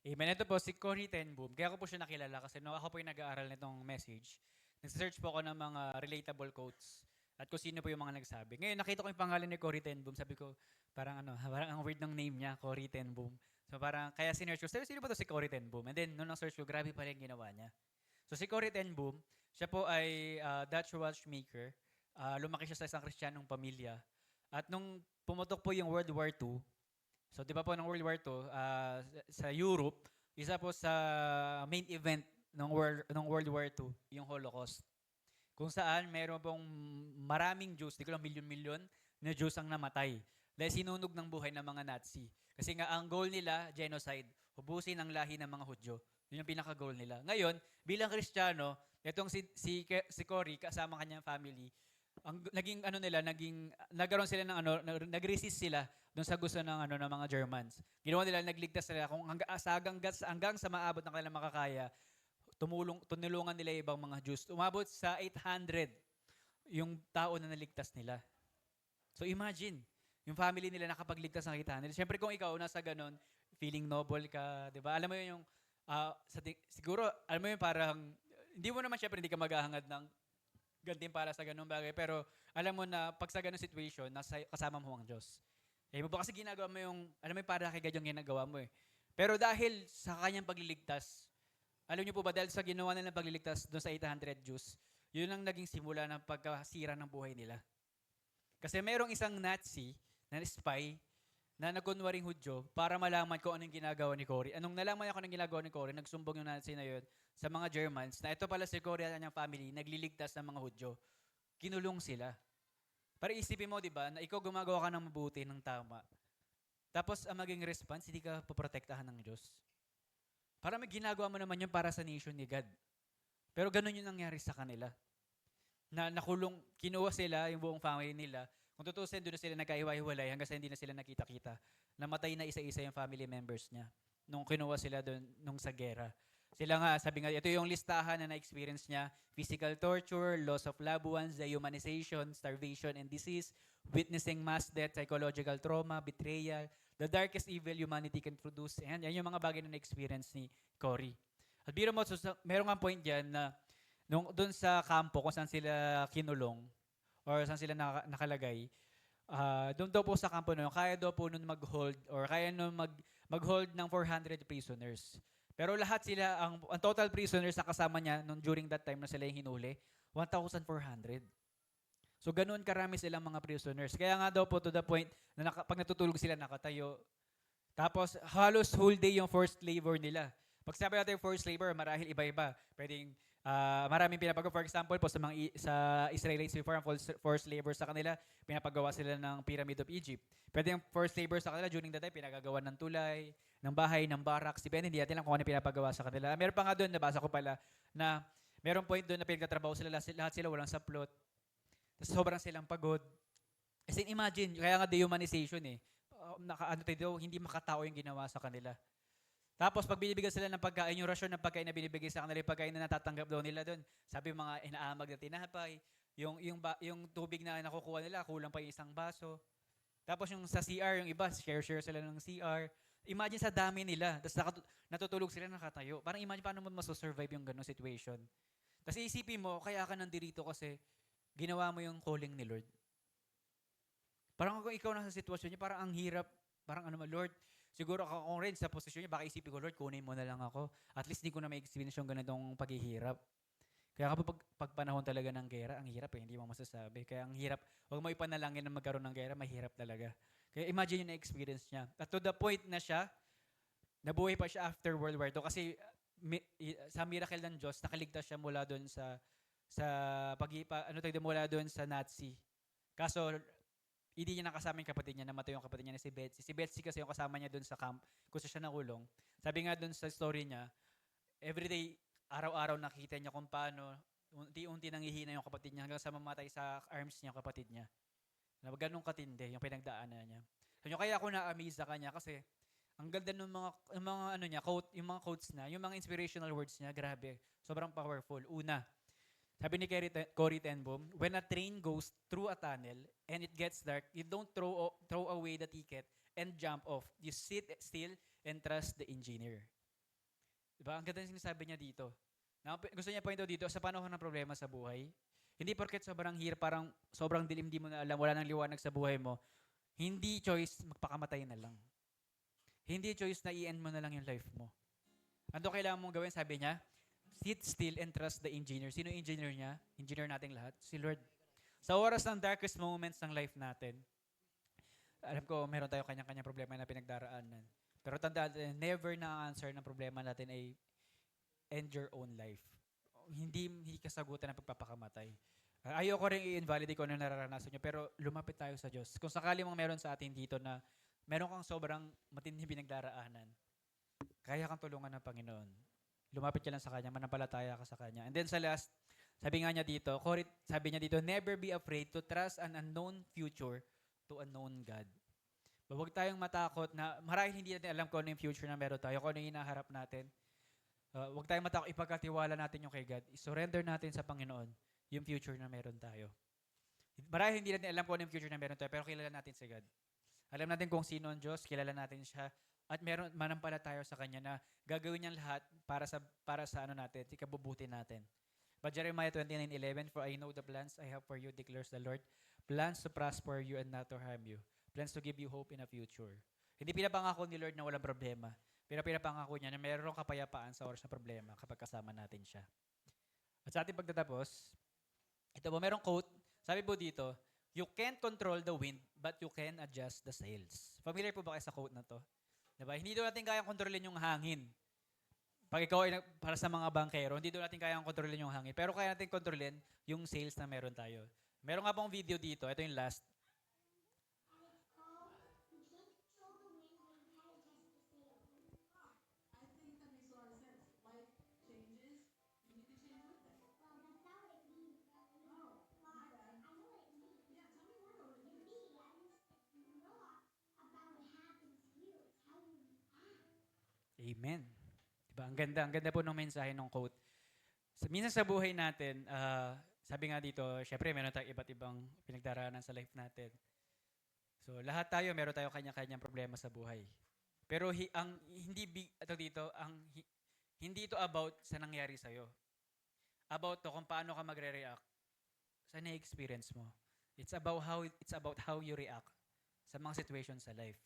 Amen. Ito po, si Corey Ten Boom. Kaya ko po siya nakilala kasi no, ako po yung nag-aaral nitong message. Nag-search po ako ng mga relatable quotes at kung sino po yung mga nagsabi. Ngayon, nakita ko yung pangalan ni Corey Ten Boom. Sabi ko, parang ano, parang ang weird ng name niya, Corey Ten Boom. So parang, kaya sinearch ko, sino ba to si Corey Ten Boom? And then, nung na-search ko, grabe pala yung ginawa niya. So si Corey Ten Boom, siya po ay Dutch watchmaker. Lumaki siya sa isang kristyanong pamilya. At nung pumutok po yung World War II, so, di ba po ng World War II, sa Europe, isa po sa main event ng World War II, yung Holocaust. Kung saan meron pong maraming Jews, di ko lang milyon-milyon na Jews ang namatay. Dahil sinunog ng buhay ng mga Nazi. Kasi nga, ang goal nila, genocide. Hubusin ang lahi ng mga Hudyo. Yun yung pinaka-goal nila. Ngayon, bilang Kristiyano, itong si Cory, kasama kanyang family, ang naging ano nila, nagkaroon sila ng ano, nag-resist sila doon sa gusto ng ano ng mga Germans. Ginawa nila, nagligtas sila kung hanggang sa maabot ng kanilang makakaya, tunulungan nila yung ibang mga Jews. Umabot sa 800 yung tao na naligtas nila. So imagine, yung family nila nakapagligtas ng 800. Siyempre kung ikaw nasa ganon, feeling noble ka, 'di ba? Alam mo yun yung siguro alam mo yun parang hindi mo naman syempre hindi ka maghahangad ng gantimpala sa ganung bagay, pero alam mo na pag sa ganung situation, kasama mo ang Diyos. Eh, mo ba kasi ginagawa mo yung, alam mo yung para kay God yung ginagawa mo eh. Pero dahil sa kanyang pagliligtas, alam niyo po ba, dahil sa ginawa nila ng pagliligtas doon sa 800 Jews, yun ang naging simula ng pagkasira ng buhay nila. Kasi merong isang Nazi na spy na nagkunwaring Hudyo para malaman kung anong ginagawa ni Cory. Anong nalaman niya kung anong ginagawa ni Cory, nagsumbong yung Nazi na yun sa mga Germans na ito pala si Cory at kanyang family nagliligtas ng mga Hudyo. Kinulong sila. Para isipin mo, di ba, na ikaw gumagawa ka ng mabuti, ng tama. Tapos ang maging response, hindi ka poprotektahan ng Diyos. Para may ginagawa mo naman yun para sa nation ni God. Pero ganun yung nangyari sa kanila. Na nakulong, kinuha sila, yung buong family nila. Kung tutusin, doon na sila nagkaiwa-hiwalay hanggang sa hindi na sila nakita-kita. Namatay na isa-isa yung family members niya nung kinuha sila doon nung sa gera. Sila nga, sabi nga, ito yung listahan na na-experience niya. Physical torture, loss of loved ones, dehumanization, starvation and disease, witnessing mass death, psychological trauma, betrayal, the darkest evil humanity can produce. Yan yung mga bagay na na-experience ni Cory. At biro mo, meron nga point dyan na doon sa kampo kung saan sila kinulong or saan sila nakalagay, doon daw po sa kampo nun, kaya daw po nun mag-hold or kaya nun mag-hold ng 400 prisoners. Pero lahat sila, ang total prisoners na kasama niya nung during that time na sila yung hinuli, 1,400. So ganun karami silang mga prisoners. Kaya nga daw po to the point na pag natutulog sila nakatayo. Tapos halos whole day yung forced labor nila. Pag sabi natin forced labor, marahil iba-iba. Pwedeng maraming pinapagawa. For example po sa Israelites before, ang forced labor sa kanila, pinapagawa sila ng Pyramid of Egypt. Pwede yung forced labor sa kanila during that time, pinagagawa ng tulay, ng bahay, ng barracks. Depende, hindi natin lang kung ano pinapagawa sa kanila. Meron pa nga doon, nabasa ko pala, na meron point doon na pinagtatrabaho sila, lahat sila walang saplot. Tapos sobrang silang pagod. Kasi imagine, kaya nga dehumanization eh. Hindi makatao yung ginawa sa kanila. Tapos pag binibigyan sila ng pagkain, yung rasyon ng pagkain na binibigay sa kanila, yung pagkain na natatanggap daw nila doon. Sabi mga inaamag na tinapay, yung tubig na nakukuha nila, kulang pa yung isang baso. Tapos yung sa CR, yung iba, share sila ng CR. Imagine sa dami nila, tapos natutulog sila nakatayo. Parang imagine paano mo masosurvive yung ganong situation. Tapos isipin mo, kaya ka nandito kasi ginawa mo yung calling ni Lord. Parang kung ikaw nasa sitwasyon niya, parang ang hirap, parang ano Lord, siguro ako rin sa posisyon niya, baka isipin ko, Lord, kunin mo na lang ako. At least di ko na may experience yung ganitong paghihirap. Kaya kapag pag panahon talaga ng gera, ang hirap hindi mo masasabi. Kaya ang hirap, huwag mo ipanalangin na magkaroon ng gera, mahirap talaga. Kaya imagine yung na-experience niya. At to the point na siya, nabuhay pa siya after World War II kasi sa miracle ng Diyos, nakaligtas siya mula doon mula doon sa Nazi. Kaso, hindi niya nakasama yung kapatid niya, namatay yung kapatid niya na si Betsy. Si Betsy kasi yung kasama niya doon sa camp, kung siya nakulong. Sabi nga doon sa story niya, everyday, araw-araw nakita niya kung paano, unti-unti nanghihina yung kapatid niya hanggang sa mamatay sa arms niya yung kapatid niya. Ganun katindi yung pinagdaanan niya. So, kaya ako na-amaze sa kanya kasi ang ganda ng yung mga quotes na, yung mga inspirational words niya, grabe, sobrang powerful. Una, sabi ni Corey Ten Boom, when a train goes through a tunnel and it gets dark, you don't throw away the ticket and jump off. You sit still and trust the engineer. Diba? Ang ganda ng sinasabi niya dito. Gusto niya point out dito, sa panahon ng problema sa buhay, hindi porket sobrang hirap, parang sobrang dilim, di mo na alam, wala nang liwanag sa buhay mo, hindi choice, magpakamatay na lang. Hindi choice na i-end mo na lang yung life mo. Ano kailangan mong gawin? Sabi niya, sit still and trust the engineer. Sino yung engineer niya? Engineer nating lahat? Si Lord. Sa oras ng darkest moments ng life natin, alam ko, meron tayo kanya-kanya problema na pinagdaraanan. Pero tandaan natin, never na ang answer ng problema natin ay end your own life. Hindi kasagutan ng pagpapakamatay. Ayoko rin i-invalidate kung ano nararanasan nyo, pero lumapit tayo sa Diyos. Kung sakali mong meron sa atin dito na meron kang sobrang matinding pinagdaraanan, kaya kang tulungan ng Panginoon. Lumapit ka lang sa Kanya, manampalataya ka sa Kanya. And then sa last, sabi nga niya dito, sabi niya dito, never be afraid to trust an unknown future to a known God. Huwag tayong matakot na marahil hindi natin alam kung ano yung future na meron tayo, kung ano yung hinaharap natin. Huwag tayong matakot, ipagkatiwala natin yung kay God. I-surrender natin sa Panginoon yung future na meron tayo. Marahil hindi natin alam kung ano yung future na meron tayo, pero kilala natin si God. Alam natin kung sino ang Diyos, kilala natin siya, at manampalataya sa Kanya na gagawin niyang lahat para sa ano natin, ikabubuti natin. But Jeremiah 29:11, for I know the plans I have for you, declares the Lord, plans to prosper you and not to harm you, plans to give you hope in a future. Hindi pinapangako ni Lord na walang problema, pero pinapangako niya na mayroong kapayapaan sa oras ng problema kapag kasama natin siya. At sa ating pagtatapos, ito po, merong quote, sabi po dito, you can't control the wind, but you can adjust the sails. Familiar po ba kayo sa quote na to? Diba? Hindi daw natin kayang kontrolin yung hangin. Pag ikaw ay para sa mga bankero, hindi daw natin kayang kontrolin yung hangin. Pero kaya natin kontrolin yung sails na meron tayo. Meron nga pong video dito. Ito yung last. Amen. Diba? Ang ganda po ng mensahe ng quote. Minsan sa buhay natin, sabi nga dito, syempre meron tayong iba't ibang pinagdaraanan sa life natin. So lahat tayo, meron tayo kanya-kanyang problema sa buhay. Pero ang hindi ito dito, hindi ito about sa nangyari sa iyo. About to kung paano ka magre-react sa na-experience mo. It's about how you react sa mga situations sa life.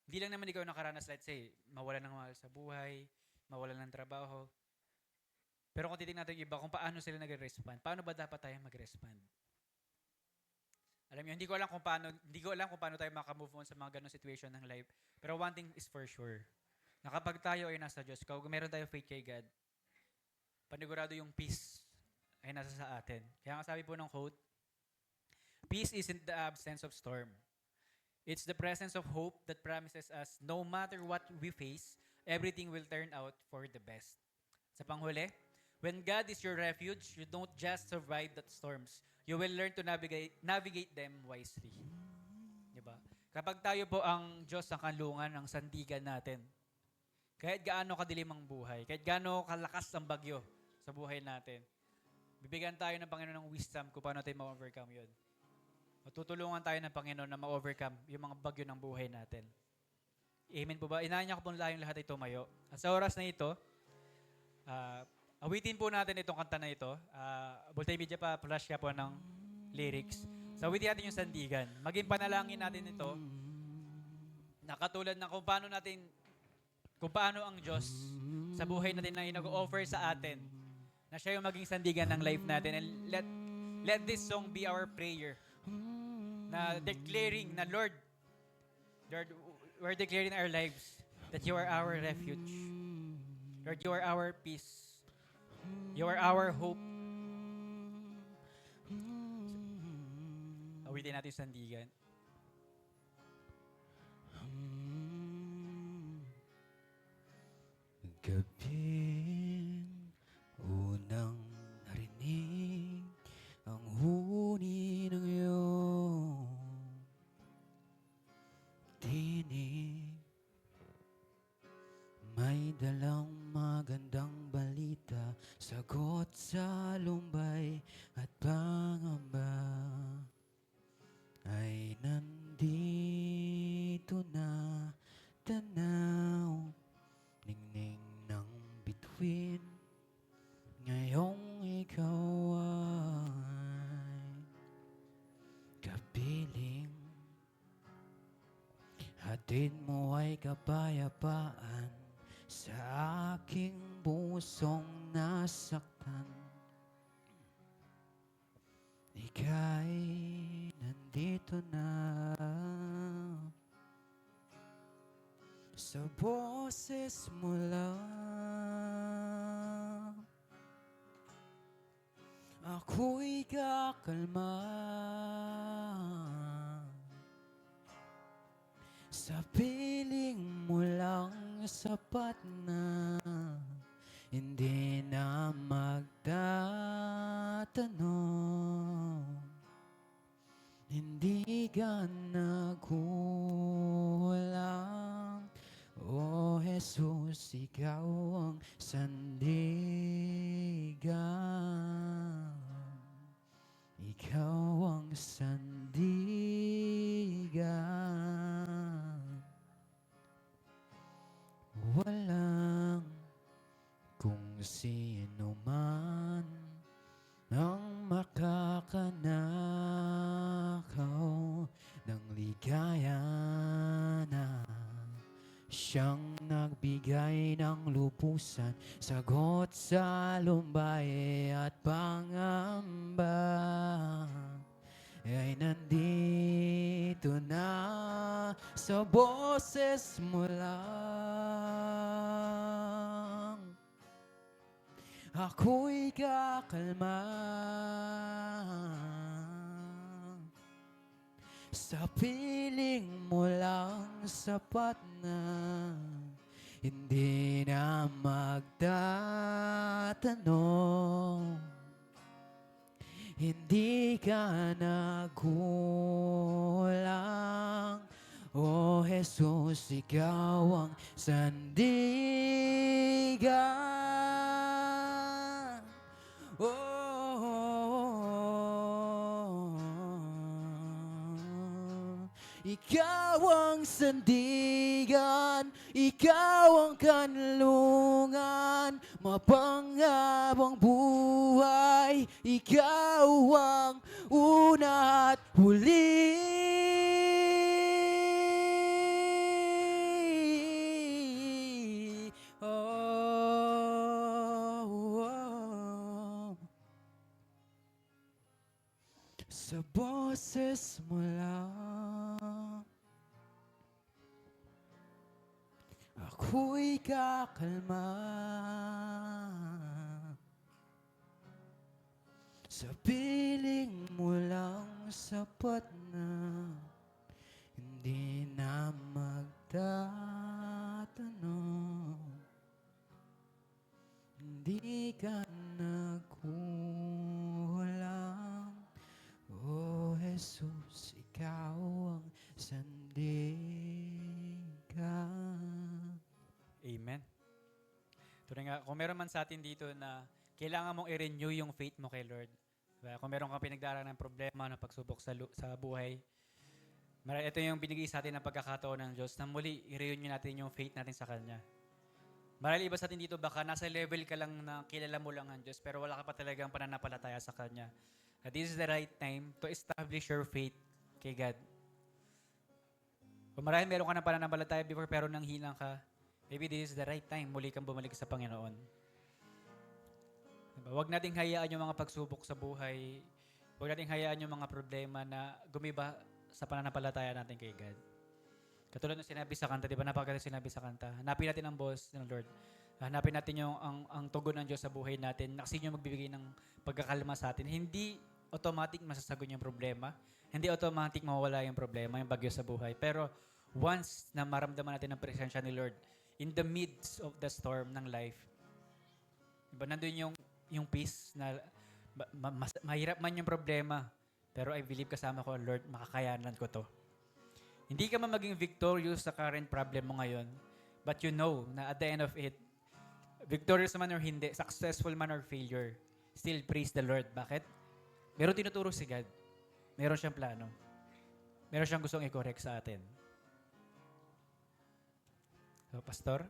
Hindi lang naman ikaw nakaranas, let's say, mawalan ng mahal sa buhay, mawalan ng trabaho. Pero kung titignan natin yung iba, kung paano sila nag-respond, paano ba dapat tayo mag-respond? Alam niyo, hindi ko alam kung paano tayo makamove on sa mga ganong situation ng life. Pero one thing is for sure, na kapag tayo ay nasa Diyos, kung meron tayo faith kay God, panigurado yung peace ay nasa sa atin. Kaya nga sabi po ng quote, peace isn't the absence of storm. It's the presence of hope that promises us no matter what we face, everything will turn out for the best. Sa panghuli, when God is your refuge, you don't just survive the storms. You will learn to navigate them wisely. Diba? Kapag tayo po ang Diyos ang kanlungan, ang sandigan natin, kahit gaano kadilim ang buhay, kahit gaano kalakas ang bagyo sa buhay natin, bibigyan tayo ng Panginoon ng wisdom kung paano tayo ma-overcome yun. Matutulungan tayo ng Panginoon na ma-overcome yung mga bagyo ng buhay natin. Amen po ba? Inaanya ko po tayong lahat ay tumayo. At sa oras na ito, awitin po natin itong kanta na ito. Multimedia pa, flash ka po ng lyrics. So awitin natin yung sandigan. Maging panalangin natin ito na katulad ng kung paano ang Diyos sa buhay natin na inag-offer sa atin na siya yung maging sandigan ng life natin. And let this song be our prayer na declaring na Lord, we're declaring our lives that you are our refuge. Lord, you are our peace. You are our hope. Awitin natin yung sandigan. Gabing unang narinig ang huni ng iyong tinig, may dalang magandang balita, sagot sa lumbay at pangamba ay nandito na, tanaw, ningning ng Hatid mo ay kapayapaan sa aking pusong nasaktan. Ika'y nandito na sa boses mo lang. Ako'y kakalma sa piling mo lang sapat na. Hindi na magtatanong, hindi ka nagkulang. O Jesus, ikaw ang sandigan. Ikaw ang sandigan. Walang kung sino man ang makakanakaw ng ligaya na siyang nagbigay ng lupusan, sagot sa lumbay at pangamba ay nandito na sa boses mo lang. Ako'y kakalma sa piling mo lang sapat na. Hindi na magtatanong, hindi ka nagkulang. O Jesus, ikaw ang sandigan. Ikaw ang sandigan, ikaw ang kanlungan, mapanghabang buhay, ikaw ang una at huli. Sa boses mo lang ako'y kakalma. Sa piling mo lang sapat na. Hindi na magtatanong, hindi ka nagkulang. O Jesus, ikaw ang sandigan. Amen. Tunay nga, kung meron man sa atin dito na kailangan mong i-renew yung faith mo kay Lord. Diba? Kung meron kang pinagdaraanan ng problema, ng pagsubok sa buhay, ito yung binigay sa atin ng pagkakataon ng Diyos na muli i-renew natin yung faith natin sa Kanya. Marahil iba sa atin dito, baka nasa level ka lang na kilala mo lang ang Diyos, pero wala ka pa talagang pananampalataya sa Kanya. This is the right time to establish your faith kay God. Kung marahil meron ka ng pananampalataya before pero nang hilang ka, maybe this is the right time muli kang bumalik sa Panginoon. Diba? Huwag nating hayaan yung mga pagsubok sa buhay. Huwag nating hayaan yung mga problema na gumiba sa pananampalataya natin kay God. Katulad ng sinabi sa kanta, di ba? Napakaganda sinabi sa kanta. Hanapin natin ang boss ng Lord. Hanapin natin yung ang tugon ng Diyos sa buhay natin. Kasi yung magbibigay ng pagkakalma sa atin. Hindi automatic masasagot yung problema. Hindi automatic mawawala yung problema, yung bagyo sa buhay. Pero once na maramdaman natin ang presensya ni Lord, in the midst of the storm ng life, diba, nandun yung peace na mahirap man yung problema, pero I believe kasama ko, Lord, makakayanan ko to. Hindi ka man maging victorious sa current problem mo ngayon, but you know na at the end of it, victorious man or hindi, successful man or failure, still praise the Lord. Bakit? Meron tinuturo si God. Meron siyang plano. Meron siyang gustong i-correct sa atin. So, Pastor?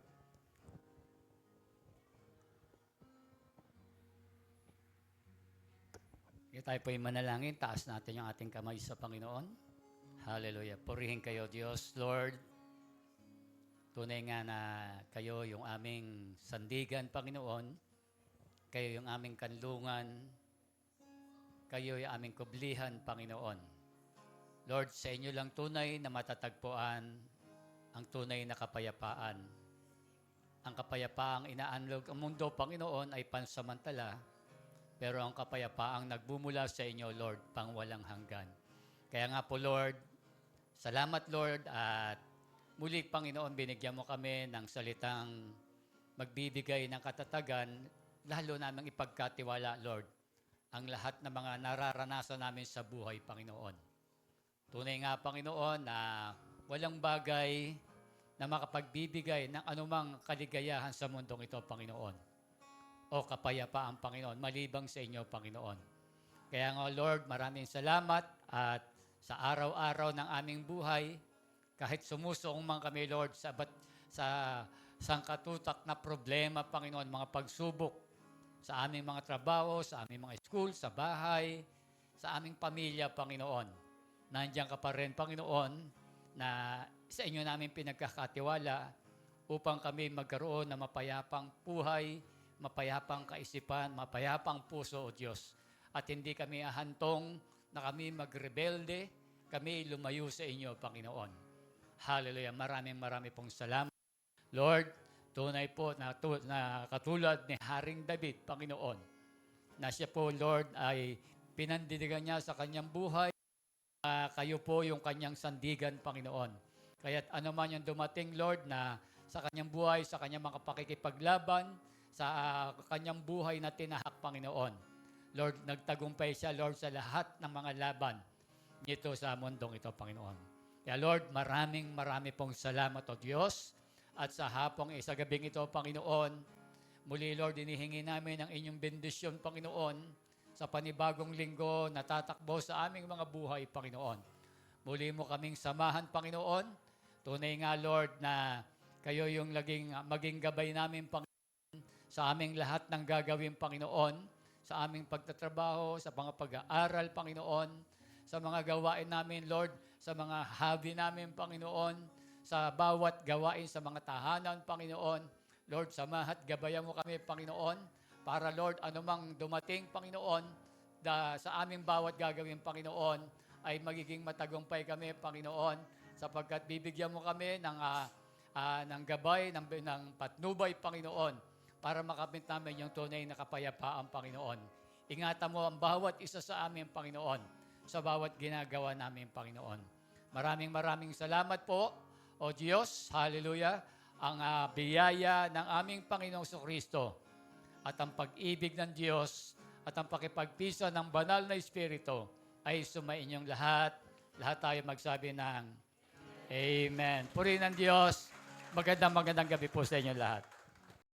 Tayo po'y manalangin. Taas natin yung ating kamay sa Panginoon. Hallelujah. Purihin kayo, Diyos, Lord. Tunay nga na kayo yung aming sandigan, Panginoon. Kayo yung aming kanlungan. Kayo yung aming kublihan, Panginoon. Lord, sa inyo lang tunay na matatagpuan ang tunay na kapayapaan. Ang kapayapaang inaanlog ang mundo, Panginoon, ay pansamantala, pero ang kapayapaang nagbumula sa inyo, Lord, pang walang hanggan. Kaya nga po, Lord, salamat, Lord, at muli, Panginoon, binigyan mo kami ng salitang magbibigay ng katatagan, lalo naming ipagkatiwala, Lord, ang lahat ng mga nararanasan namin sa buhay, Panginoon. Tunay nga, Panginoon, na walang bagay na makapagbibigay ng anumang kaligayahan sa mundong ito, Panginoon. O kapayapaan, Panginoon, malibang sa inyo, Panginoon. Kaya nga, Lord, maraming salamat at sa araw-araw ng aming buhay, kahit sumusuong man kami, Lord, sa sangkatutak na problema, Panginoon, mga pagsubok sa aming mga trabaho, sa aming mga school, sa bahay, sa aming pamilya, Panginoon. Nandiyan ka pa rin, Panginoon, na sa inyo namin pinagkakatiwala upang kami magkaroon ng mapayapang buhay, mapayapang kaisipan, mapayapang puso, O Diyos. At hindi kami ahantong na kami magrebelde, kami lumayo sa inyo, Panginoon. Hallelujah. Maraming pong salamat. Lord, tunay po na katulad ni Haring David, Panginoon, na siya po, Lord, ay pinandidigan niya sa kanyang buhay. Kayo po yung kanyang sandigan, Panginoon. Kaya't ano man yung dumating, Lord, na sa kanyang buhay, sa kanyang mga pakikipaglaban, sa kanyang buhay na tinahak, Panginoon. Lord, nagtagumpay siya, Lord, sa lahat ng mga laban nito sa mundong ito, Panginoon. Kaya, Lord, marami pong salamat, O Diyos. At sa sa gabing ito, Panginoon, muli, Lord, inihingi namin ang inyong bendisyon, Panginoon, sa panibagong linggo na tatakbo sa aming mga buhay, Panginoon. Muli mo kaming samahan, Panginoon. Tunay nga, Lord, na kayo yung maging gabay namin, Panginoon, sa aming lahat ng gagawin, Panginoon, sa aming pagtatrabaho, sa mga pag-aaral, Panginoon, sa mga gawain namin, Lord, sa mga hobby namin, Panginoon, sa bawat gawain sa mga tahanan, Panginoon. Lord, samahat, gabayan mo kami, Panginoon, para, Lord, anumang dumating, Panginoon, sa aming bawat gagawin, Panginoon, ay magiging matagumpay kami, Panginoon, sapagkat bibigyan mo kami ng gabay, ng patnubay, Panginoon, para makamit namin yung tunay na kapayapaan, Panginoon. Ingatan mo ang bawat isa sa amin, Panginoon, sa bawat ginagawa namin, Panginoon. Maraming salamat po, O Diyos, hallelujah, ang biyaya ng aming Panginoong Kristo at ang pag-ibig ng Diyos at ang pakipagpisa ng banal na Espiritu ay sumainyong lahat. Lahat tayo magsabi ng Amen. Purihin ng Diyos. Magandang gabi po sa inyo lahat.